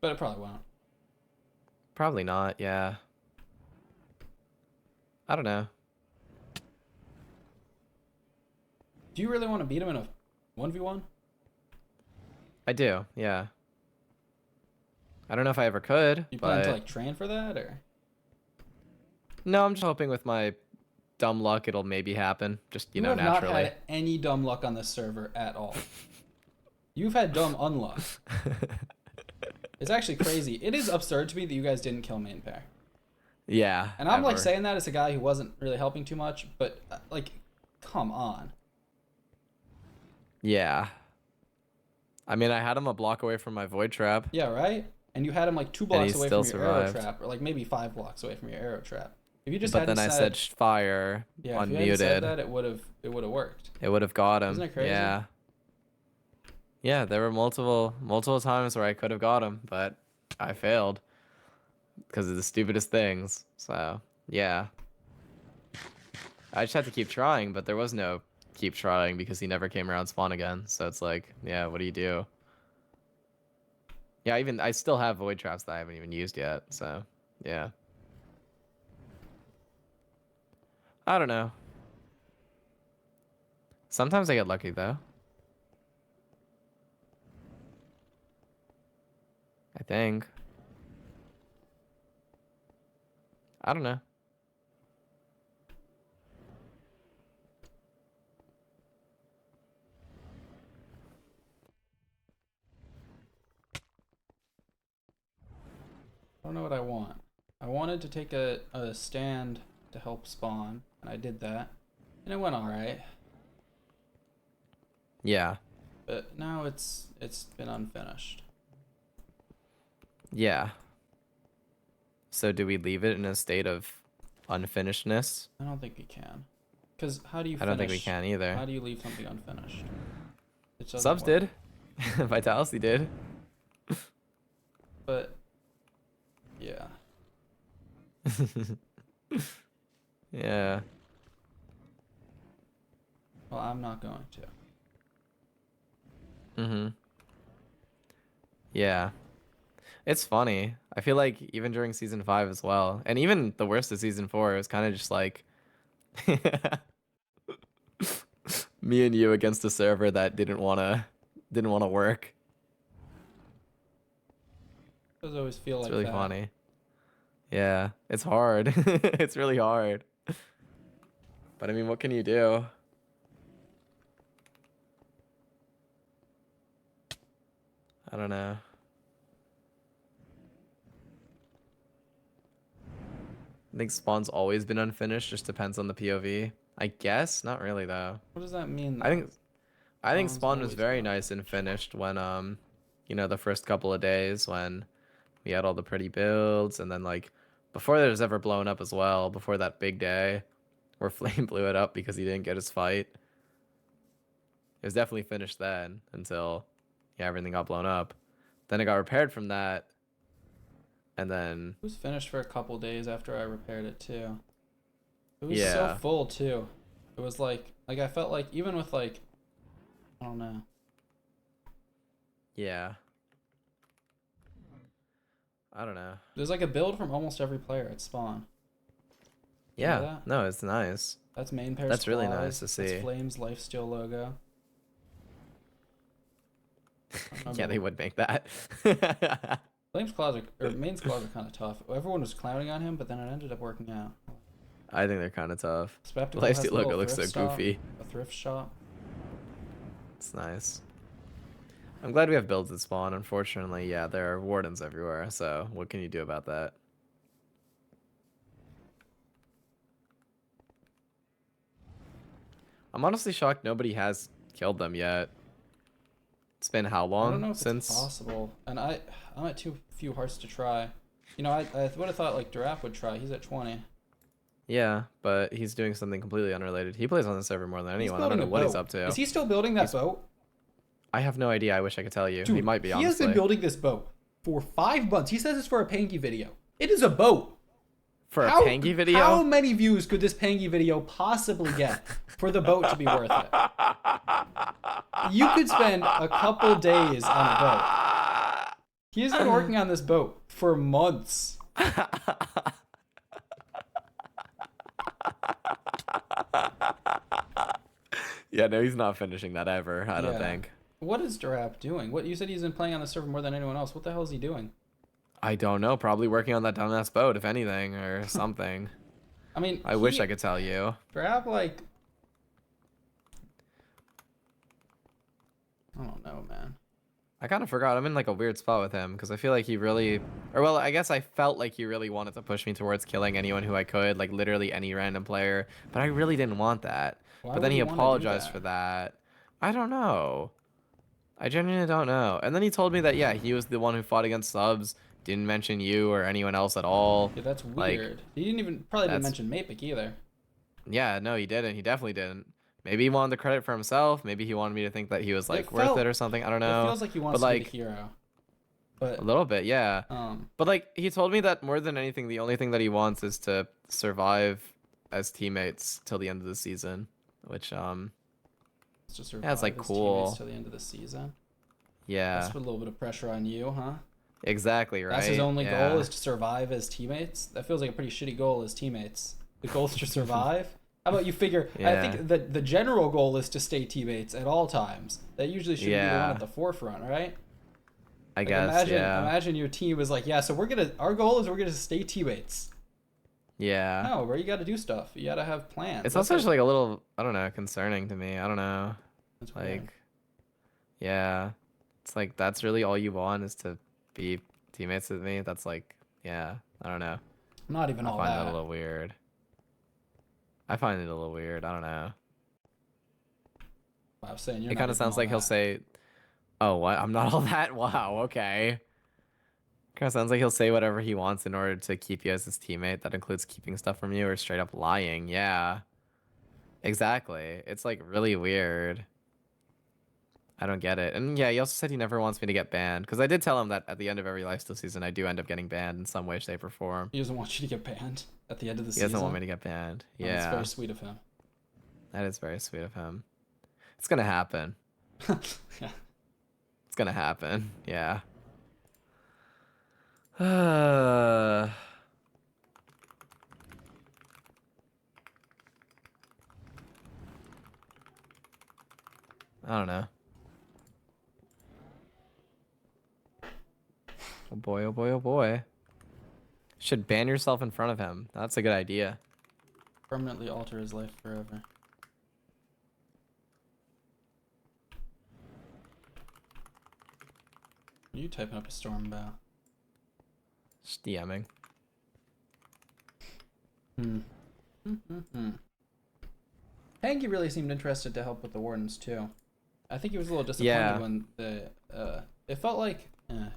But it probably won't. Probably not, yeah. I don't know. Do you really want to beat him in a 1v1? I do, yeah. I don't know if I ever could, You plan to but like train for that or? no, I'm just hoping with my dumb luck it'll maybe happen. Just, You have not naturally. had any dumb luck on this server at all. You've had dumb unluck. It's actually crazy. It is absurd to me that you guys didn't kill main pair. Yeah, And I'm like ever. saying that as a guy who wasn't really helping too much, but like, come on. Yeah. I mean, I had him a block away from my void trap, Yeah, right? And you had him like two and he blocks away still from your arrow survived. trap, or like maybe 5 blocks away from your arrow trap. If you just But hadn't then I said said, fire, yeah, if you hadn't said unmuted. that, it would have worked. It would have got Isn't him. it crazy? Yeah. Yeah, there were multiple times where I could have got him, but I failed because of the stupidest things. So, yeah. I just had to keep trying, but there was no keep trying because he never came around spawn again. So it's like, yeah, what do you do? Yeah, I still have void traps that I haven't even used yet. So, yeah. I don't know. Sometimes I get lucky though. I think. I don't know. I don't know what I want. I wanted to take a stand to help spawn, and I did that, and it went alright. Yeah. But now it's been unfinished. Yeah. So do we leave it in a state of unfinishedness? I don't think we can. Because how do you I don't think we finish? can either. How do you leave something unfinished? It doesn't Subs work. did. Vitality did. But yeah, Yeah. well, I'm not going to. Mm-hmm. Yeah. It's funny. I feel like even during season 5 as well, and even the worst of season 4, it was kind of just like me and you against a server that didn't wanna work. It does always feel It's like really that. funny. Yeah, it's hard. It's really hard. But I mean, what can you do? I don't know. I think Spawn's always been unfinished, just depends on the POV. I guess not really though. What does that mean I though? think I think Spawn's Spawn was always been very nice and unfinished. finished when you know, the first couple of days when we had all the pretty builds, and then like before it was ever blown up as well, before that big day where Flame blew it up because he didn't get his fight. It was definitely finished then until yeah, everything got blown up. Then it got repaired from that, and then It was finished for a couple days after I repaired it too. It was so yeah, full too. It was like I felt like even with like I don't know. yeah, I don't know. There's like a build from almost every player at spawn. You know Yeah, that? no, it's nice. That's main pair That's really supplies. nice to That's see. Flames Lifesteal logo. Yeah, they would make that. Flames claws are, or main claws are kind of tough. Everyone was clowning on him, but then it ended up working out. I think they're kind of tough. Spectacle has Lifesteal a little logo looks so thrift shop, goofy. a thrift shop. It's nice. I'm glad we have builds that spawn. Unfortunately, yeah, there are wardens everywhere. So what can you do about that? I'm honestly shocked nobody has killed them yet. It's been how I don't long know if since? it's possible, and I'm at too few hearts to try. You know, I would have thought like Durap would try. He's at 20. Yeah, but he's doing something completely unrelated. He plays on the server more than He's anyone. I don't building know a what he's boat. up to. Is he still building that He's- boat? I have no idea. I wish I could tell you. Dude, He might be, he has been honestly. building this boat for 5 months. He says it's for a Pangy video. It is a boat. For a Pangy video? How many views could this Pangy video possibly get for the boat to be worth it? You could spend a couple days on a boat. He has been working on this boat for months. Yeah, no, he's not finishing that ever, I don't Yeah. think. What is Durap doing? What you said he's been playing on the server more than anyone else. What the hell is he doing? I don't know. Probably working on that dumbass boat, if anything, or something. I mean, I wish I could tell you. Durap, like, I don't know, man. I kind of forgot. I'm in like a weird spot with him because I feel like he really, or well, I guess I felt like he really wanted to push me towards killing anyone who I could, like literally any random player. But I really didn't want that. Why But then would he you wanna do apologized that? for that. I don't know. I genuinely don't know. And then he told me that yeah, he was the one who fought against subs. Didn't mention you or anyone else at all. Yeah, that's Like, weird. He didn't even probably didn't that's- mention Mapik either. Yeah, no, he didn't. He definitely didn't. Maybe he wanted the credit for himself. Maybe he wanted me to think that he was like worth it or something. I don't know. It feels like he wants but, to like, be the hero. But a little bit, yeah. um, But like he told me that more than anything, the only thing that he wants is to survive as teammates till the end of the season, which it's just survive yeah, it's like his cool. teammates till the end of the season. Yeah, That's put a little bit of pressure on you, huh? exactly right. That's his only yeah. goal is to survive as teammates. That feels like a pretty shitty goal as teammates. The goal is to survive. How about you figure? I Yeah. think the general goal is to stay teammates at all times. That usually should be the one Yeah. at the forefront, right? I Like, guess, yeah. Imagine your team was like, yeah, so our goal is we're gonna stay teammates. Yeah. No, bro, you got to do stuff. You got to have plans. It's That's also just like a little, I don't know, concerning to me. I don't know. that's Like, weird. yeah. It's like that's really all you want is to be teammates with me. That's like, yeah, I don't know. Not even I all find that. that a little weird. I find it a little weird. I don't know. I was saying you're It not kind of even sounds all like he'll that. say, "Oh, what? I'm not all that." Wow. Okay. Kind of sounds like he'll say whatever he wants in order to keep you as his teammate. That includes keeping stuff from you or straight up lying. Yeah. Exactly. It's like really weird. I don't get it. And yeah, he also said he never wants me to get banned because I did tell him that at the end of every lifesteal season, I do end up getting banned in some way, shape, or form. He doesn't want you to get banned at the end of the He season. doesn't want me to get banned. Oh, that's Yeah, very sweet of him. that is very sweet of him. It's gonna happen. Yeah. It's gonna happen. Yeah. I don't know. Oh boy, oh boy, oh boy. Should ban yourself in front of him. That's a good idea. Permanently alter his life forever. Are you typing up a storm bow? Just DMing. Hanky really seemed interested to help with the wardens too. I think he was a little disappointed Yeah. when they It felt like,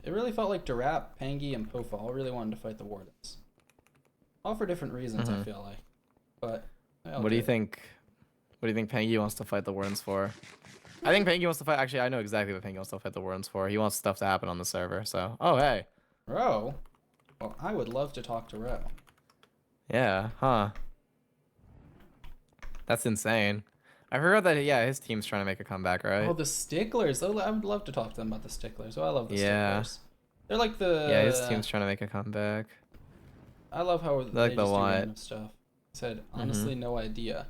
it really felt like Durap, Pangi, and Pofa all really wanted to fight the Wardens. All for different reasons, I feel like. But What do you think? What do you think Pangi wants to fight the Wardens for? I think Pangi wants to fight. Actually, I know exactly what Pangi wants to fight the Wardens for. He wants stuff to happen on the server. So, oh hey, Ro? Well, I would love to talk to Ro. yeah, huh? That's insane. I heard that. Yeah, his team's trying to make a comeback, right? Oh, the Sticklers. I would love to talk to them about the Sticklers. Oh, I love the Yeah, Sticklers. They're like yeah, his the. team's trying to make a comeback. I love how They're they like the just do what? random stuff. I said, honestly, no idea.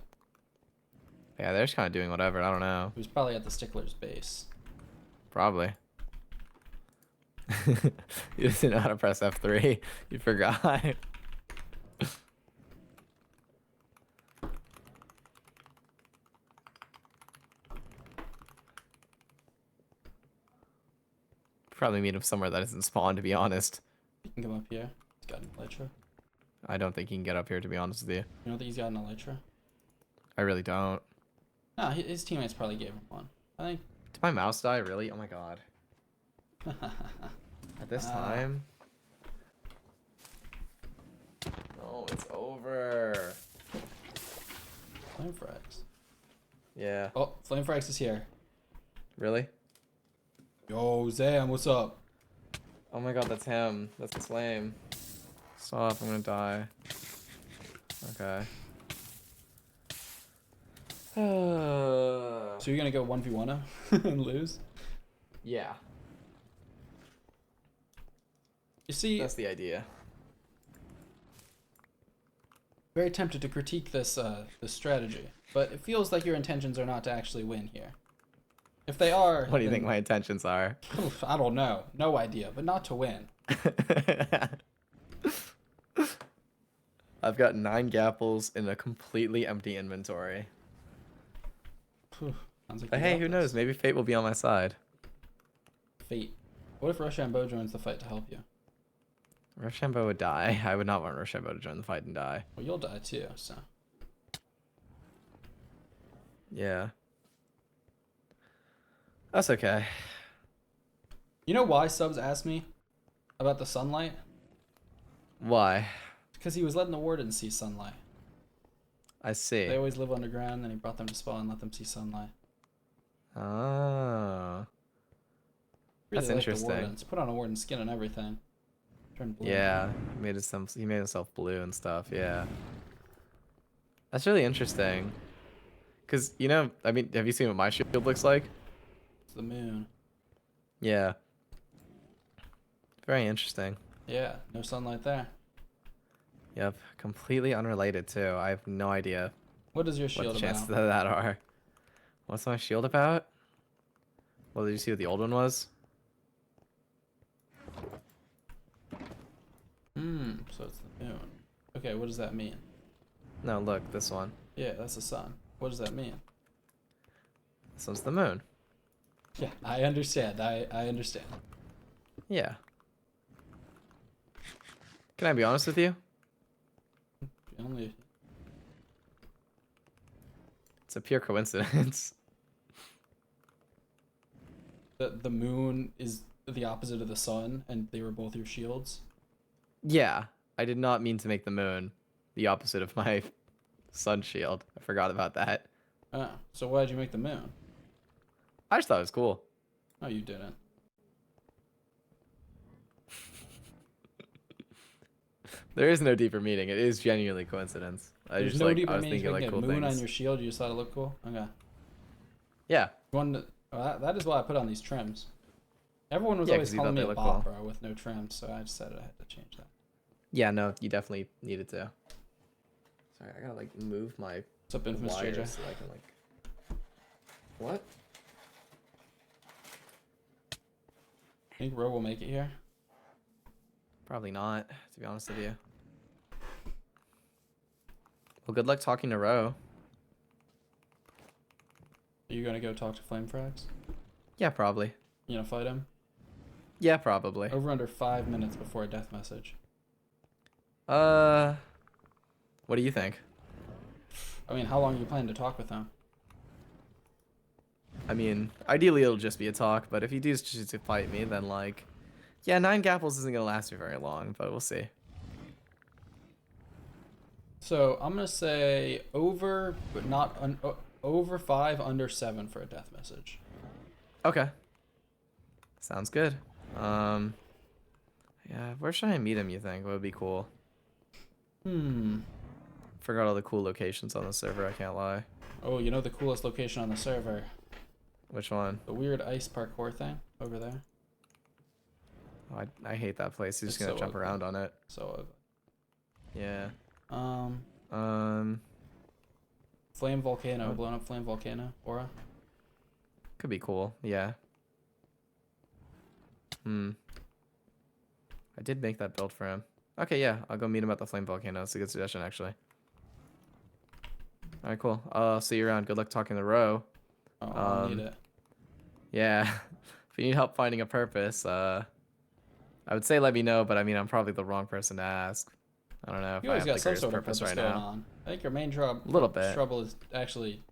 Yeah, they're just kind of doing whatever. I don't know. It was probably at the Sticklers base. Probably. You didn't know how to press F3. You forgot. Probably meet him somewhere that isn't spawn, to be honest. You can come up here. He's got an Elytra. I don't think he can get up here, to be honest with you. You don't think he's got an Elytra? I really don't. No, his teammates probably gave him one. I think. Did my mouse die? Really? Oh my god. At this time? No, it's over. Flame Frags. Yeah. Oh, Flame Frags is here. Really? Yo, Zam, what's up? Oh my god, that's him. That's lame. Stop, I'm gonna die. Okay. So you're gonna go 1v1 him and lose? Yeah, You see, that's the idea. very tempted to critique this this strategy, but it feels like your intentions are not to actually win here. If they are, What do you then- think my intentions are? I don't know, no idea, but not to win. I've got 9 gapples in a completely empty inventory. Sounds like But you hey, got who this. knows? Maybe fate will be on my side. Fate. What if Rochambeau joins the fight to help you? Rochambeau would die. I would not want Rochambeau to join the fight and die. Well, you'll die too, so. Yeah. That's okay. You know why subs asked me about the sunlight? Why? Because he was letting the wardens see sunlight. I see. They always live underground, and he brought them to spawn and let them see sunlight. Oh. Really That's like interesting. The wardens. Put on a warden skin and everything. Turn blue. Yeah, he made himself blue and stuff. Yeah, that's really interesting. Cause you know, I mean, have you seen what my shield looks like? It's the moon. Yeah. Very interesting. Yeah, no sunlight there. Yep, completely unrelated too. I have no idea What is your what shield the chances about? of that are. What's my shield about? Well, did you see what the old one was? So it's the moon. Okay, what does that mean? No, look, this one. Yeah, that's the sun. What does that mean? This one's the moon. Yeah, I understand. I understand. Yeah. Can I be honest with you? Only It's a pure coincidence. the moon is the opposite of the sun, and they were both your shields. Yeah, I did not mean to make the moon the opposite of my sun shield. I forgot about that. Oh, so why'd you make the moon? I just thought it was cool. No, you didn't. There is no deeper meaning. It is genuinely coincidence. There's no deeper I was meaning thinking to like get cool moon things. on your shield. You just thought it looked cool. Okay. Yeah. That is why I put on these trims. Everyone was Yeah, always 'cause you calling thought me they a looked bot cool. bro with no trims, so I decided I had to change that. Yeah, no, you definitely needed to. Sorry, I gotta like move my What's up, Infamous wires JJ? so I can like. What? Think Ro will make it here? Probably not, to be honest with you. Well, good luck talking to Ro. Are you gonna go talk to Flame Frags? Yeah, probably. You gonna fight him? Yeah, probably. Over under 5 minutes before a death message. What do you think? I mean, how long do you plan to talk with him? I mean, ideally it'll just be a talk, but if you do choose to fight me, then like, yeah, 9 gapples isn't gonna last me very long, but we'll see. So I'm gonna say over, but not over 5, under 7 for a death message. Okay, sounds good. Um, yeah, where should I meet him? You think would be cool? Hmm. Forgot all the cool locations on the server. I can't lie. Oh, you know the coolest location on the server? Which one? The weird ice parkour thing over there. Oh, I hate that place. He's It's just gonna so jump ugly. around on it. So ugly. Yeah. Um, Um, flame volcano, what? blown up flame volcano aura. Could be cool. Yeah. Hmm. I did make that build for him. Okay, yeah. I'll go meet him at the flame volcano. That's a good suggestion, actually. All right, cool. I'll see you around. Good luck talking to Row. Oh, I'll need Um, it. yeah. If you need help finding a purpose, I would say let me know, but I mean, I'm probably the wrong person to ask. I don't know if You I always have got the some greatest sort of purpose purpose right going now. on. I think your main A little bit. trouble is actually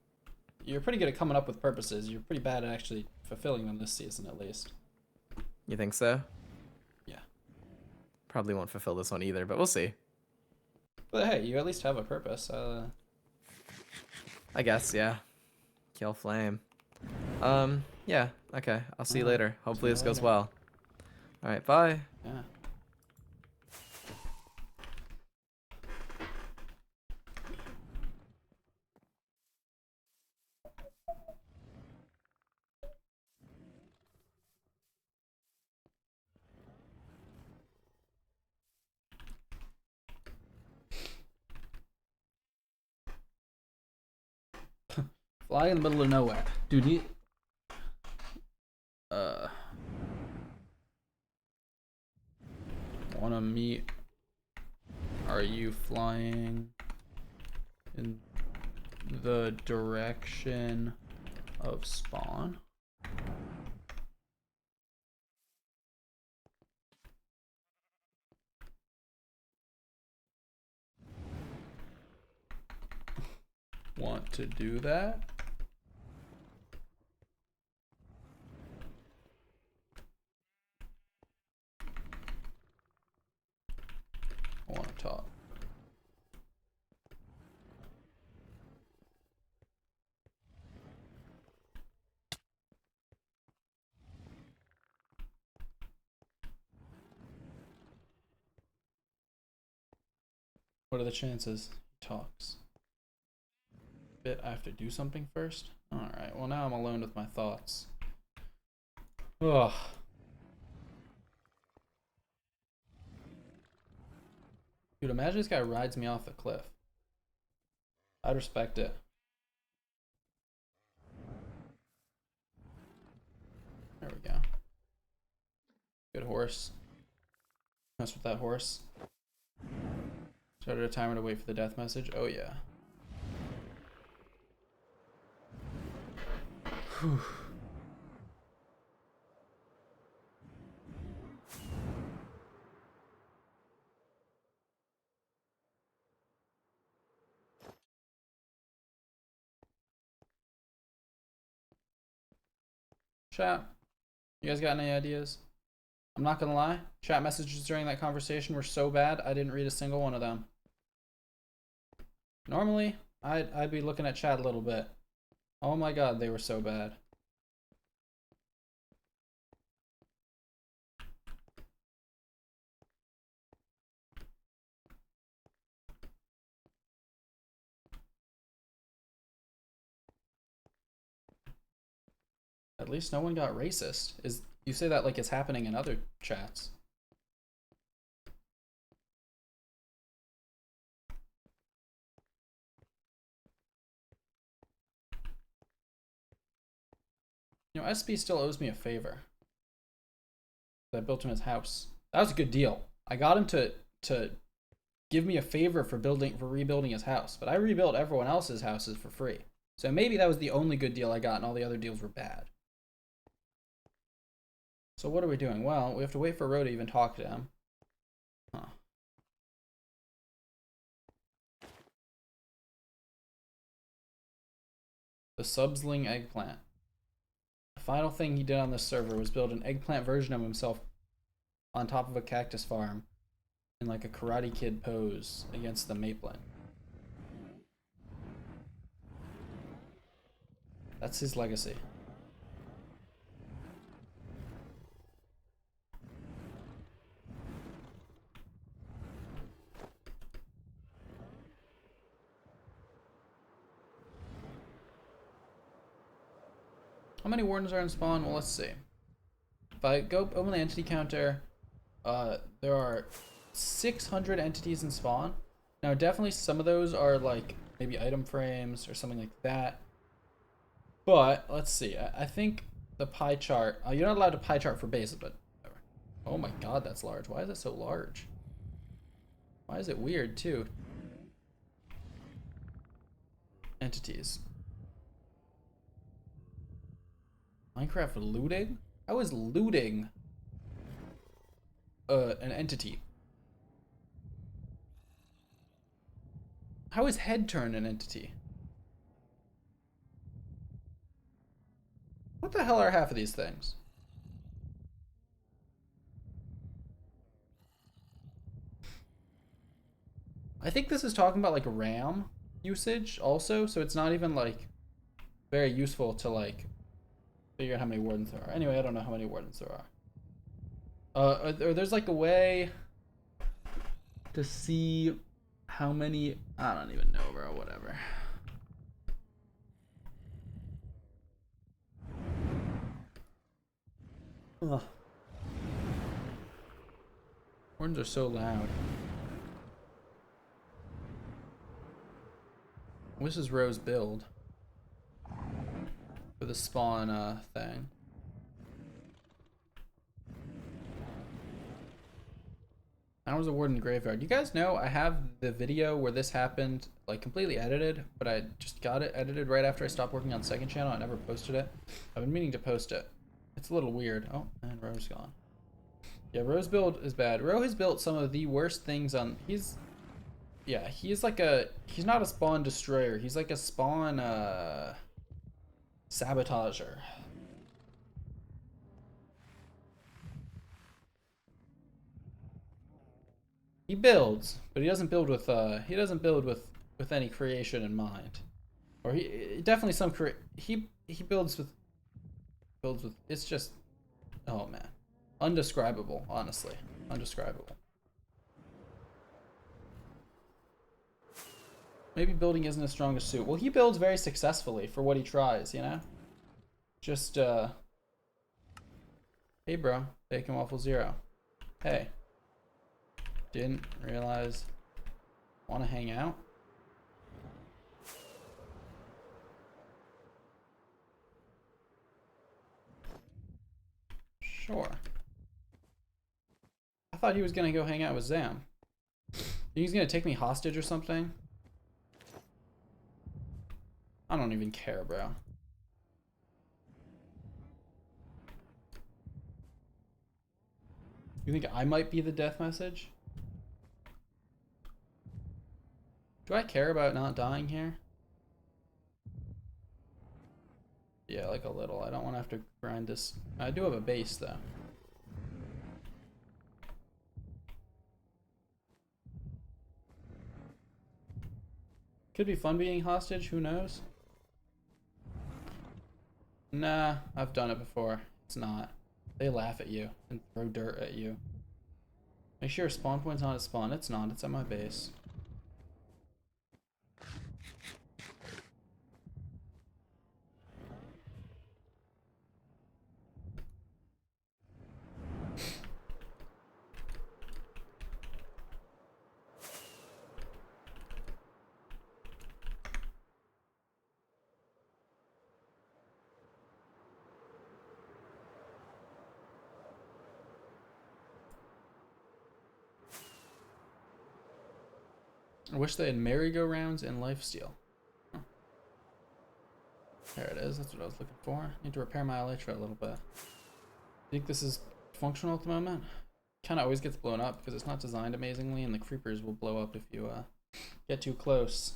you're pretty good at coming up with purposes. You're pretty bad at actually fulfilling them this season, at least. You think so? Yeah. Probably won't fulfill this one either, but we'll see. But hey, you at least have a purpose. I guess, yeah. Kill flame. Yeah. Okay. I'll see you Alright. later. See Hopefully you this goes later. well. All right. Bye. Yeah. Fly in the middle of nowhere. Dude, you uh wanna meet, are you flying in the direction of spawn? Want to do that? I want to talk. What are the chances he talks? Bit I have to do something first? Alright, well now I'm alone with my thoughts. Ugh. Dude, imagine this guy rides me off the cliff. I'd respect it. There we go. Good horse. Mess with that horse. Started a timer to wait for the death message. Oh yeah. Whew. Chat, you guys got any ideas? I'm not gonna lie, chat messages during that conversation were so bad I didn't read a single one of them. Normally, I'd be looking at chat a little bit. Oh my god, they were so bad. At least no one got racist. Is you say that like it's happening in other chats. You know, SB still owes me a favor. I built him his house. That was a good deal. I got him to give me a favor for rebuilding his house, but I rebuilt everyone else's houses for free. So maybe that was the only good deal I got, and all the other deals were bad. So what are we doing? Well, we have to wait for Ro to even talk to him. Huh. The Subsling eggplant. The final thing he did on this server was build an eggplant version of himself on top of a cactus farm in like a Karate Kid pose against the Maplin. That's his legacy. How many wardens are in spawn? Well, let's see. If I go open the entity counter, there are 600 entities in spawn. Now, definitely some of those are like maybe item frames or something like that. But let's see. I think the pie chart. You're not allowed to pie chart for bases, but oh my god, that's large. Why is it so large? Why is it weird too? Entities. Minecraft looting? I was looting an entity. How is head turn an entity? What the hell are half of these things? I think this is talking about like RAM usage also, so it's not even like very useful to like figure out how many wardens there are. Anyway, I don't know how many wardens there are. Or there's like a way to see how many. I don't even know, bro. Whatever. Ugh. Wardens are so loud. This is Rose build for the spawn thing. That was a warden graveyard. You guys know I have the video where this happened like completely edited, but I just got it edited right after I stopped working on second channel. I never posted it. I've been meaning to post it. It's a little weird. Oh, and Rose gone. Yeah, Rose build is bad. Ro has built some of the worst things on. He's like a. He's not a spawn destroyer. He's like a spawn sabotager. He builds, but he doesn't build with any creation in mind. Or he definitely some he builds with it's just, oh man, undescribable, honestly, undescribable. Maybe building isn't his strongest suit. Well, he builds very successfully for what he tries, you know? Just hey bro, Bacon Waffle Zero. Hey. Didn't realize. Want to hang out? Sure. I thought he was gonna go hang out with Zam. He's gonna take me hostage or something? I don't even care, bro. You think I might be the death message? Do I care about not dying here? Yeah, like a little. I don't want to have to grind this. I do have a base, though. Could be fun being hostage, who knows? Nah, I've done it before. It's not. They laugh at you and throw dirt at you. Make sure spawn point's not at spawn. It's not, it's at my base. I wish they had merry-go-rounds and lifesteal. Huh. There it is. That's what I was looking for. Need to repair my elytra a little bit. Think this is functional at the moment? Kind of always gets blown up because it's not designed amazingly, and the creepers will blow up if you get too close.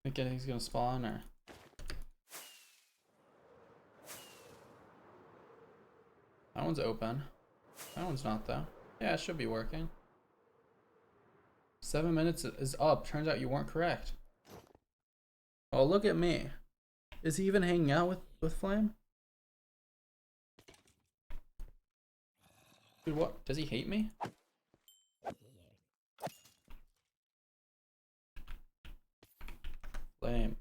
Think anything's gonna spawn or? That one's open. That one's not though. Yeah, it should be working. 7 minutes is up. Turns out you weren't correct. Oh, look at me. Is he even hanging out with Flame? Dude, what? Does he hate me? Flame.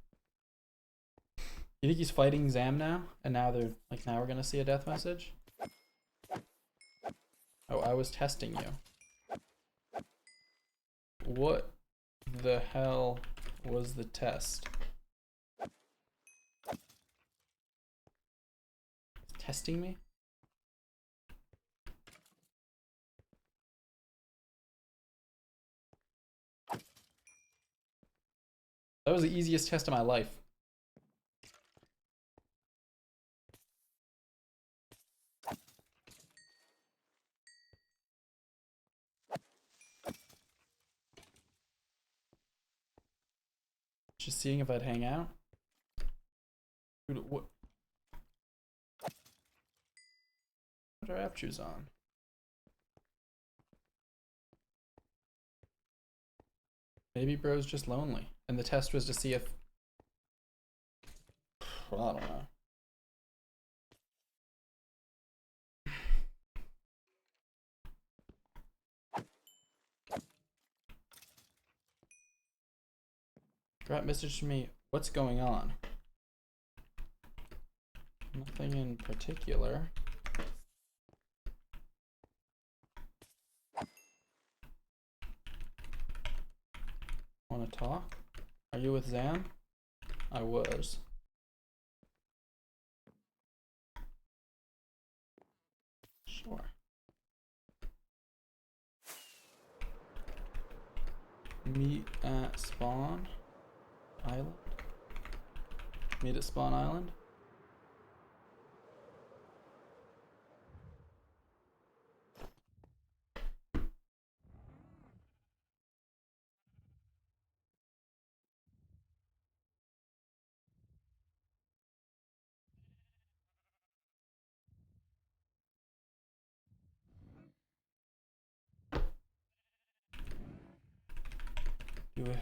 You think he's fighting Zam now? And now they're like, now we're gonna see a death message? Oh, I was testing you. What the hell was the test? Testing me? That was the easiest test of my life. Just seeing if I'd hang out. Dude, what? What are app shoes on? Maybe bro's just lonely. And the test was to see if... Well, I don't know. Grab message to me. What's going on? Nothing in particular. Want to talk? Are you with Zam? I was. Sure. Meet at Spawn Island? Meet at Spawn Island? Do it.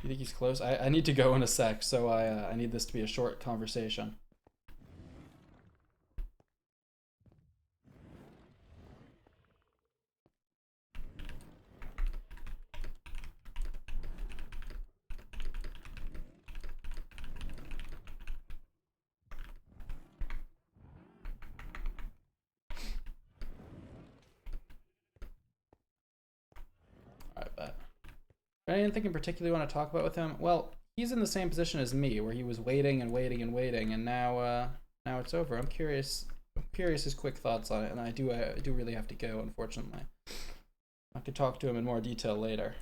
You think he's close? I need to go in a sec, so I need this to be a short conversation. Alright, bet. Anything in particular you want to talk about with him? Well, he's in the same position as me, where he was waiting and waiting and waiting, and now it's over. I'm curious his quick thoughts on it, and I do really have to go, unfortunately. I could talk to him in more detail later.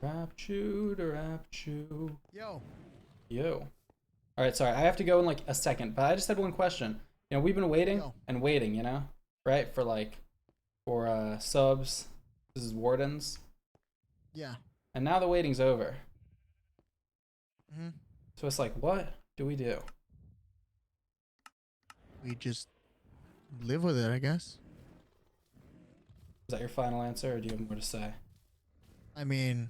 Rap chew to rap chew. Yo. Alright, sorry, I have to go in like a second, but I just had one question. You know, we've been waiting and waiting, you know? Right? For subs. This is Wardens. Yeah. And now the waiting's over. Mm-hmm. So it's like, what do we do? We just live with it, I guess. Is that your final answer, or do you have more to say? I mean,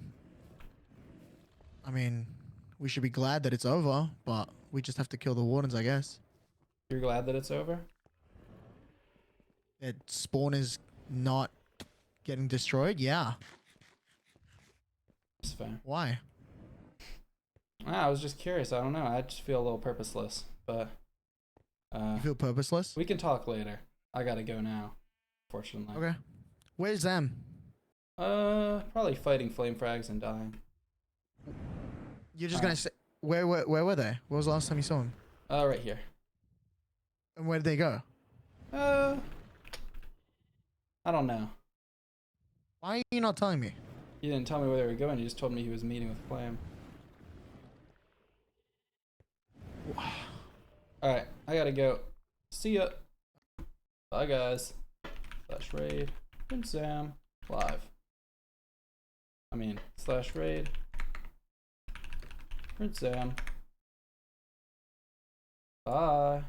we should be glad that it's over, but we just have to kill the wardens, I guess. You're glad that it's over? That spawn is not getting destroyed? Yeah. It's fair. Why? I was just curious. I don't know. I just feel a little purposeless, but You feel purposeless? we can talk later. I gotta go now, fortunately. Okay. Where's them? Probably fighting flame frags and dying. You're just All gonna right. say where were they? When was the last time you saw them? Right here. And where did they go? I don't know. Why are you not telling me? He didn't tell me where they were going. He just told me he was meeting with Flame. Alright, I gotta go. See ya. Bye, guys. / raid. Prince Sam. Live. / raid. Prince Sam. Bye.